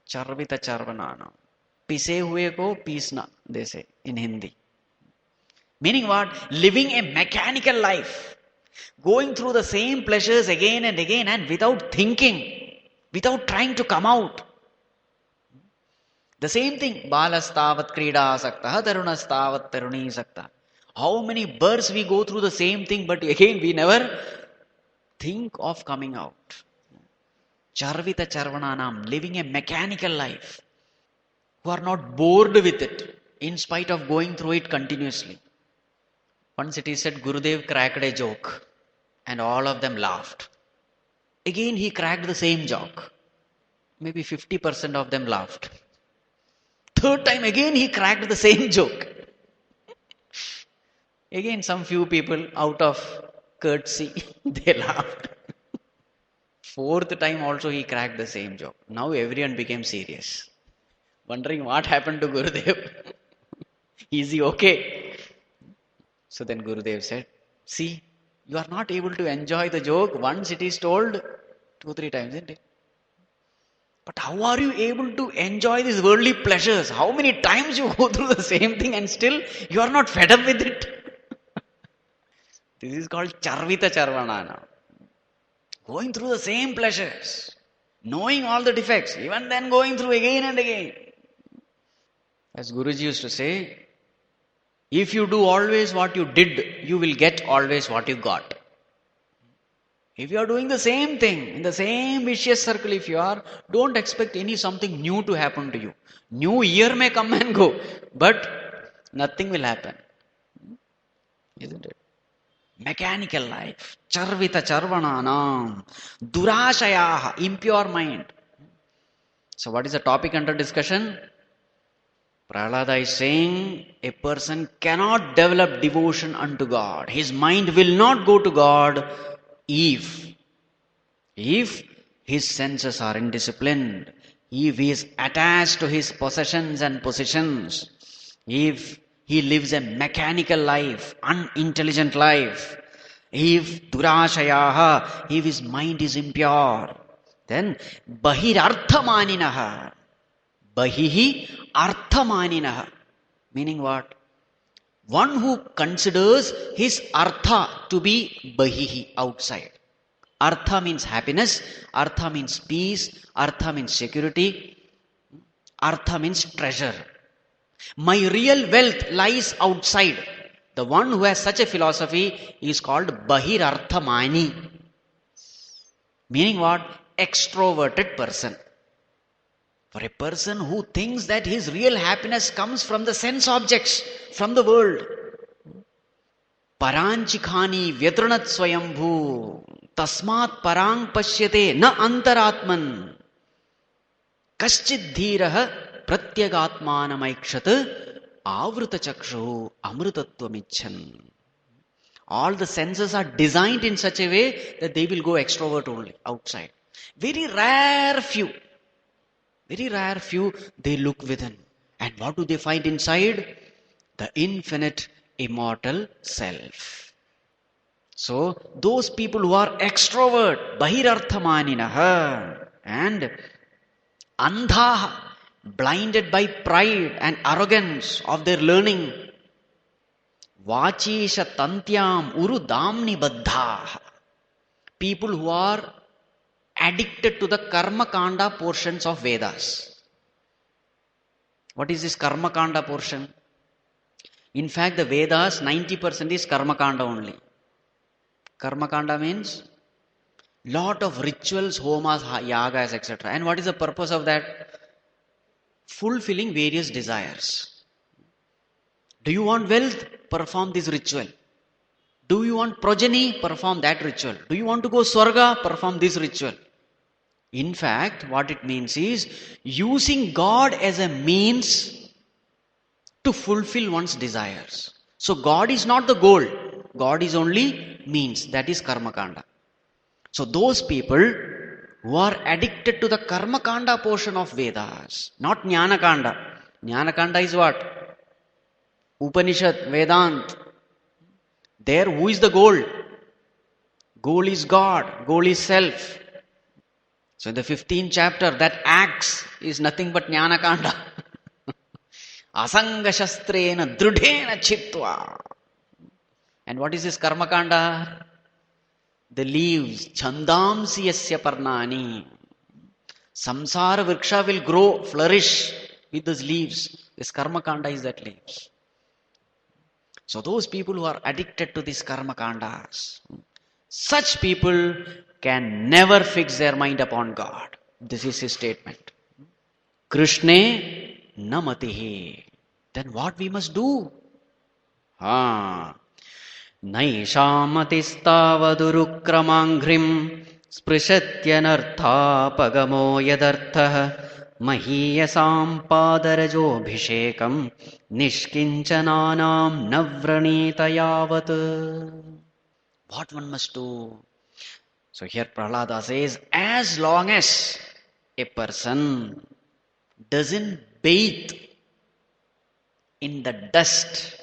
Charvita charvananam. Pise hue ko pisna, they say in Hindi. Meaning what? Living a mechanical life. Going through the same pleasures again and again and without thinking, without trying to come out. The same thing, balastavat krida sakta, tarunastavat taruni sakta. How many births we go through the same thing, but again we never think of coming out. Charvita charvananam, living a mechanical life, who are not bored with it, in spite of going through it continuously. Once it is said, Gurudev cracked a joke, and all of them laughed. Again he cracked the same joke. Maybe 50% of them laughed. Third time again he cracked the same joke. Again some few people out of courtesy, they laughed. Fourth time also he cracked the same joke. Now everyone became serious. Wondering what happened to Gurudev. Is he okay? So then Gurudev said, see, you are not able to enjoy the joke once it is told 2-3 times, isn't it? But how are you able to enjoy these worldly pleasures? How many times you go through the same thing and still you are not fed up with it? This is called Charvita Charvanana. Going through the same pleasures, knowing all the defects, even then going through again and again. As Guruji used to say, if you do always what you did, you will get always what you got. If you are doing the same thing, in the same vicious circle if you are, don't expect something new to happen to you. New year may come and go, but nothing will happen. Isn't it? Mechanical life. Charvita charvananam. Durashayaha. Impure mind. So what is the topic under discussion? Prahlada is saying a person cannot develop devotion unto God. His mind will not go to God if his senses are indisciplined, if he is attached to his possessions and positions, if he lives a mechanical life, unintelligent life, if durashayaha, if his mind is impure, then bahirarthamaninaha, bahihi arthamaninaha, meaning what? One who considers his artha to be bahihi, outside. Artha means happiness, artha means peace, artha means security, artha means treasure. My real wealth lies outside. The one who has such a philosophy is called Bahirarthamani. Meaning what? Extroverted person. For a person who thinks that his real happiness comes from the sense objects, from the world. Paranchikhani vyatranat swayambhu tasmat parang pashyate na antaratman kaschid dhiraha pratyagatmanamaikshat avrita chakshu amritatvamichan. All the senses are designed in such a way that they will go extrovert only, outside. Very rare few, they look within. And what do they find inside? The infinite, immortal self. So, those people who are extrovert, bahirarthamaninaha, and andhaha, blinded by pride and arrogance of their learning, vachisha tantyam urudamni baddha, people who are addicted to the karma kanda portions of Vedas. What is this karma kanda portion? In fact, the Vedas, 90% is karma kanda only. Karma kanda means lot of rituals, homas, yagas, etc. And what is the purpose of that? Fulfilling various desires. Do you want wealth? Perform this ritual. Do you want progeny? Perform that ritual. Do you want to go Swarga? Perform this ritual. In fact, what it means is using God as a means to fulfill one's desires. So God is not the goal. God is only means. That is karma kanda. So those people who are addicted to the karma kanda portion of Vedas, not jnana kanda. Jnana kanda is what? Upanishad, Vedant. There, who is the goal? Goal is God. Goal is self. So in the 15th chapter, that axe is nothing but jnana kanda. Asanga shastrena drudhena chitva. And what is this karma kanda? The leaves, chandamsi yasya parnani. Samsara vriksha will grow, flourish with those leaves. This karma kanda is that leaves. So those people who are addicted to these karma kandas, such people can never fix their mind upon God. This is his statement. Krishne namatihi. Then what we must do? Naishamatistavadurukramangrim sprishatyanarthapagamo yadarthah mahiyasam padarajobhishekam nishkinchananam navranitayavat. What one must do? So here Prahlada says, as long as a person doesn't bathe in the dust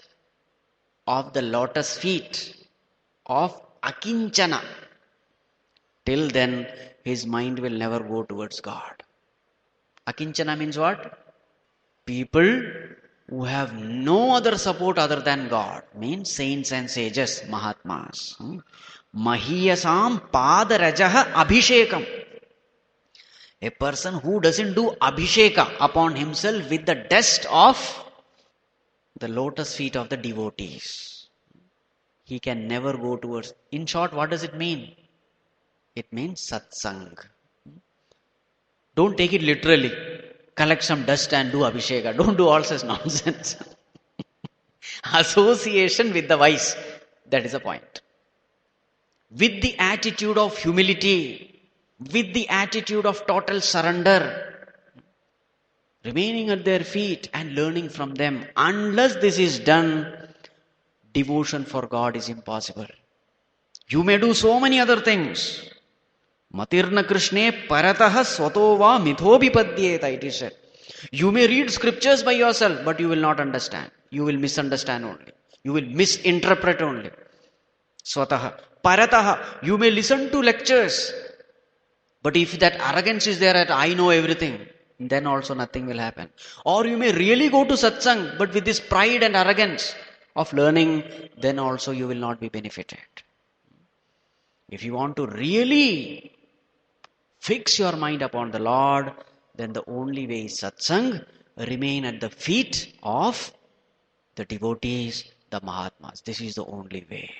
of the lotus feet of Akinchana, till then his mind will never go towards God. Akinchana means what? People who have no other support other than God, means saints and sages, Mahatmas. Mahiyasam padarajaha abhishekam. A person who doesn't do abhisheka upon himself with the dust of the lotus feet of the devotees, he can never go towards. In short, what does it mean? It means satsang. Don't take it literally. Collect some dust and do abhisheka. Don't do all such nonsense. Association with the wise. That is the point. With the attitude of humility, with the attitude of total surrender. remaining at their feet and learning from them. Unless this is done, devotion for God is impossible. You may do so many other things. Matirna Krishne parataha swatova mithobipadyeta, it is said. You may read scriptures by yourself, but you will not understand. You will misunderstand only. You will misinterpret only. Swataha. Parataha. You may listen to lectures, but if that arrogance is there that I know everything, then also nothing will happen. Or you may really go to satsang, but with this pride and arrogance of learning, then also you will not be benefited. If you want to really fix your mind upon the Lord, then the only way is satsang. Remain at the feet of the devotees, the Mahatmas. This is the only way.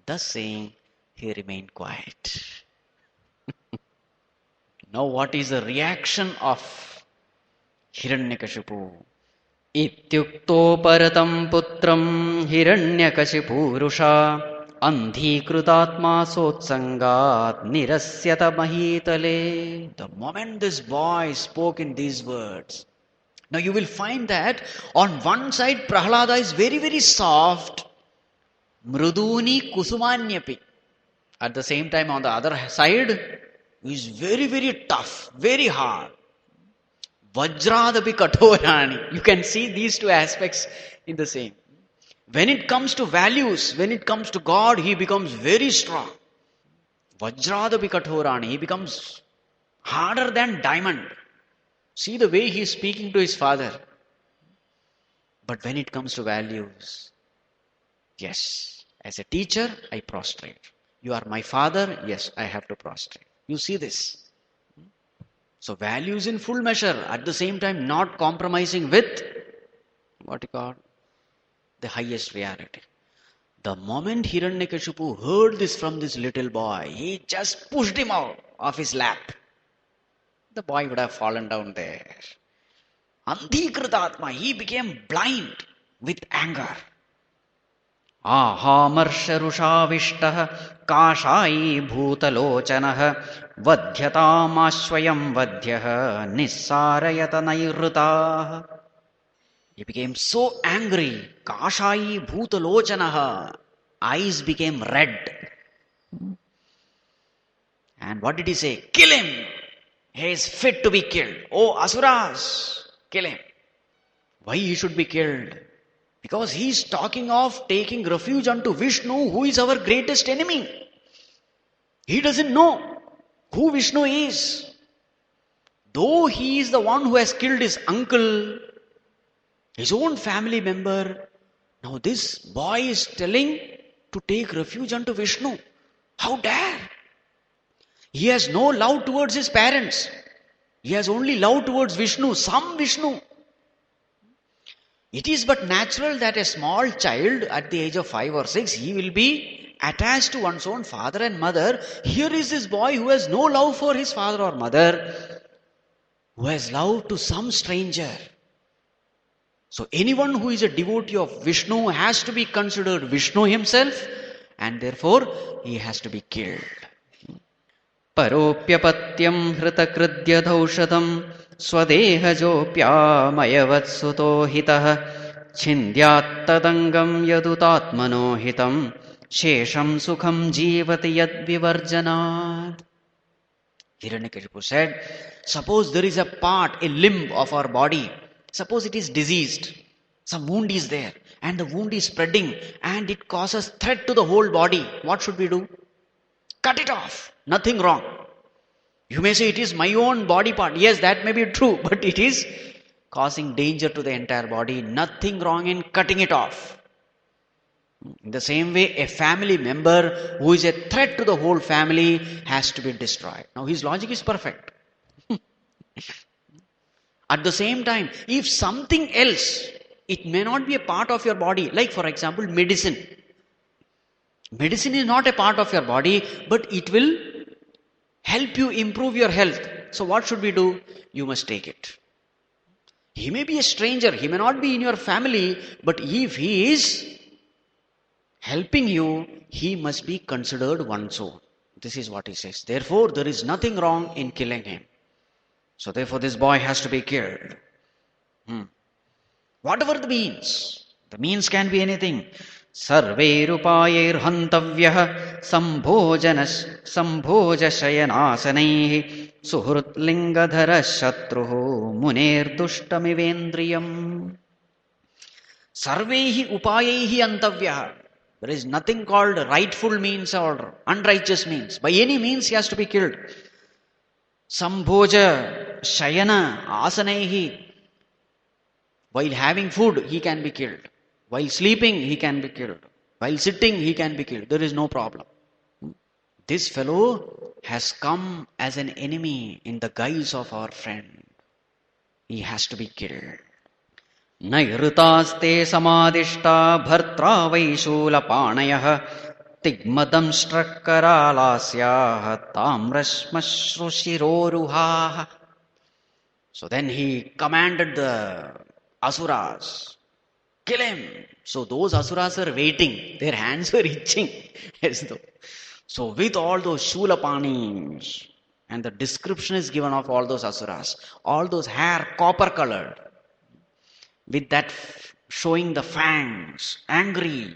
Thus saying, he remained quiet. Now what is the reaction of Hiranyakashipu? Ityukto paratam putram Hiranyakashipurusha Andhikrutatma sotsangat nirasyata mahitale. The moment this boy spoke in these words, now you will find that on one side Prahlada is very, very soft, mruduni kusumanyapi. At the same time on the other side, he is very, very tough, very hard. Vajradapi katorani. You can see these two aspects in the same. When it comes to values, when it comes to God, he becomes very strong. Vajradapi katorani. He becomes harder than diamond. See the way he is speaking to his father. But when it comes to values, yes, as a teacher, I prostrate. You are my father, yes, I have to prostrate. You see this. So values in full measure, at the same time not compromising with what you call the highest reality. The moment Hiranyakashipu heard this from this little boy, he just pushed him out of his lap. The boy would have fallen down there. Andhikritatma, he became blind with anger. Ahamarsharushavishtaha kashayi bhutalochanah vadhyatamashvayam vadhyaha nissarayata nairutah. He became so angry. Kashayi bhutalochanah. Eyes became red. And what did he say? Kill him. He is fit to be killed. Oh Asuras, kill him. Why he should be killed? Because he is talking of taking refuge unto Vishnu, who is our greatest enemy. He doesn't know who Vishnu is. Though he is the one who has killed his uncle, his own family member, now this boy is telling to take refuge unto Vishnu. How dare! He has no love towards his parents. He has only love towards Vishnu, some Vishnu. It is but natural that a small child at the age of 5 or 6, he will be attached to one's own father and mother. Here is this boy who has no love for his father or mother, who has love to some stranger. So anyone who is a devotee of Vishnu has to be considered Vishnu himself, and therefore he has to be killed. Paropyapatyam hritakridya dhaushadam swadehajopyamayavatsuto hitah chhindyat tadangam yadutatmano hitam shesham sukham jivati yad vivarjanat. Hiranyakashipu said, suppose there is a part, a limb of our body, suppose it is diseased, some wound is there, and the wound is spreading, and it causes threat to the whole body. What should we do? Cut it off. Nothing wrong. You may say it is my own body part. Yes, that may be true, but it is causing danger to the entire body. Nothing wrong in cutting it off. In the same way, a family member who is a threat to the whole family has to be destroyed. Now his logic is perfect. At the same time, if something else, it may not be a part of your body, like for example, medicine. Medicine is not a part of your body, but it will help you improve your health. So what should we do? You must take it. He may be a stranger, he may not be in your family, but if he is helping you, he must be considered one's own. This is what he says. Therefore, there is nothing wrong in killing him. So therefore this boy has to be killed. Whatever the means can be anything. सर्वैरुपायैर्हन्तव्यः सम्भोजशयनासनैः सुहृत्लिङ्गधरः शत्रुः मुनेर्दुष्टमिवेन्द्रियम्. Sarvehi upayaihi antavyaha. There is nothing called rightful means or unrighteous means. By any means he has to be killed. Sambhoja, shayana, asanaihi. While having food, he can be killed. While sleeping, he can be killed. While sitting, he can be killed. There is no problem. This fellow has come as an enemy in the guise of our friend. He has to be killed. नैहृतास्ते समादिष्टा भर्त्रा वैशूलपाणयः तिग्मदंष्ट्रकरालास्याः ताम्रश्मश्रुशिरोरुहाः. So then he commanded the asuras, kill him. So those asuras were waiting. Their hands were itching as though. So with all those shulapanis, and the description is given of all those asuras, all those hair copper colored, with that showing the fangs, angry,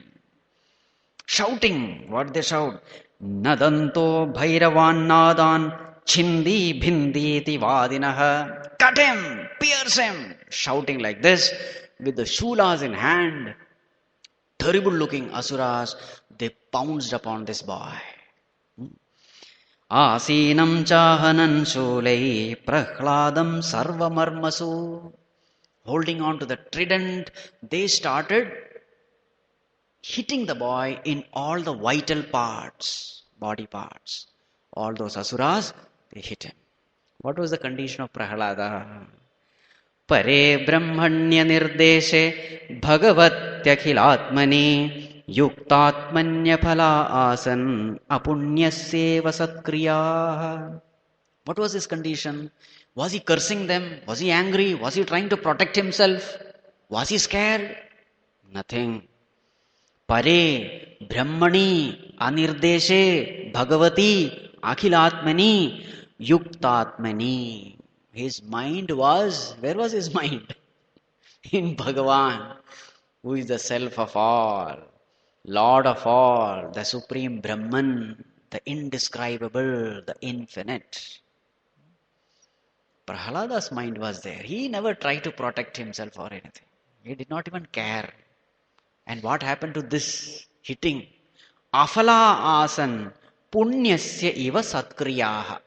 shouting. What they shout? Nadanto bhairavan nadan chindi bhinditi vadinaha. Cut him, pierce him, shouting like this, with the shulas in hand. Terrible looking asuras, they pounced upon this boy. Asinam chahanan shulai prahladam sarvamarmasu. Holding on to the trident, they started hitting the boy in all the vital parts, body parts. All those asuras, they hit him. What was the condition of Prahlada? Pare brahmanya nirdeshe bhagavatyakhilātmani yuktātmanya phala asan apunyasyeva satkriyaha. What was his condition? Was he cursing them? Was he angry? Was he trying to protect himself? Was he scared? Nothing. Pare brahmani anirdeshe bhagavati akhilatmani yuktatmani. His mind was, where was his mind? In Bhagavan, who is the self of all, Lord of all, the supreme Brahman, the indescribable, the infinite. Prahlada's mind was there. He never tried to protect himself or anything. He did not even care. And what happened to this hitting? Afala asan punyasya iva satkriyaha.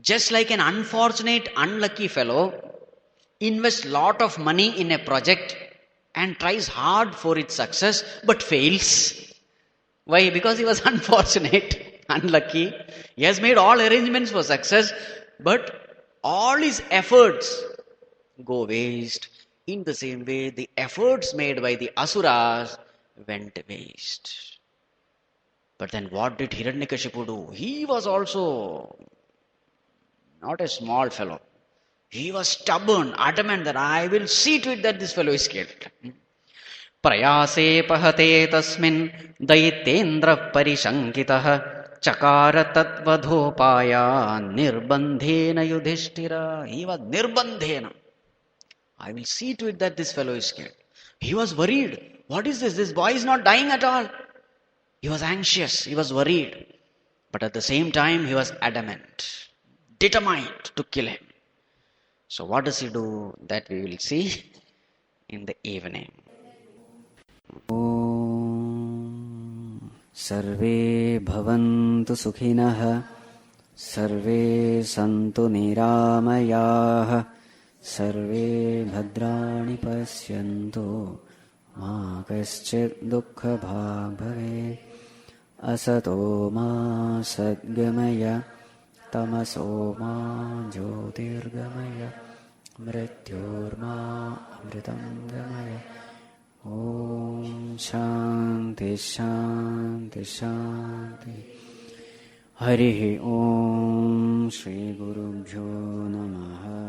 Just like an unfortunate, unlucky fellow invests lot of money in a project and tries hard for its success but fails. Why? Because he was unfortunate, unlucky. He has made all arrangements for success, but all his efforts go waste. In the same way, the efforts made by the asuras went waste. But then what did Hiranyakashipu do? He was also not a small fellow. He was stubborn, adamant that I will see to it that this fellow is killed. Prayase pahate tasmin daitendra parishankitah chakara tatvadhopaya nirbandhena yudhishthira. He was nirbandhena. I will see to it that this fellow is killed. He was worried. What is this? This boy is not dying at all. He was anxious. He was worried. But at the same time, he was adamant, determined to kill him. So what does he do? That we will see in the evening. Om Sarve bhavantu sukhinah Sarve santu niramayah Sarve bhadrani pasyantu ma kaschid dukkha bhag bhave asato ma sadgamaya tamaso ma jyotirgamaya mrityorma amritam gamaya. Om Shanti Shanti Shanti. Harihi Om Shri Gurubhyo Namaha.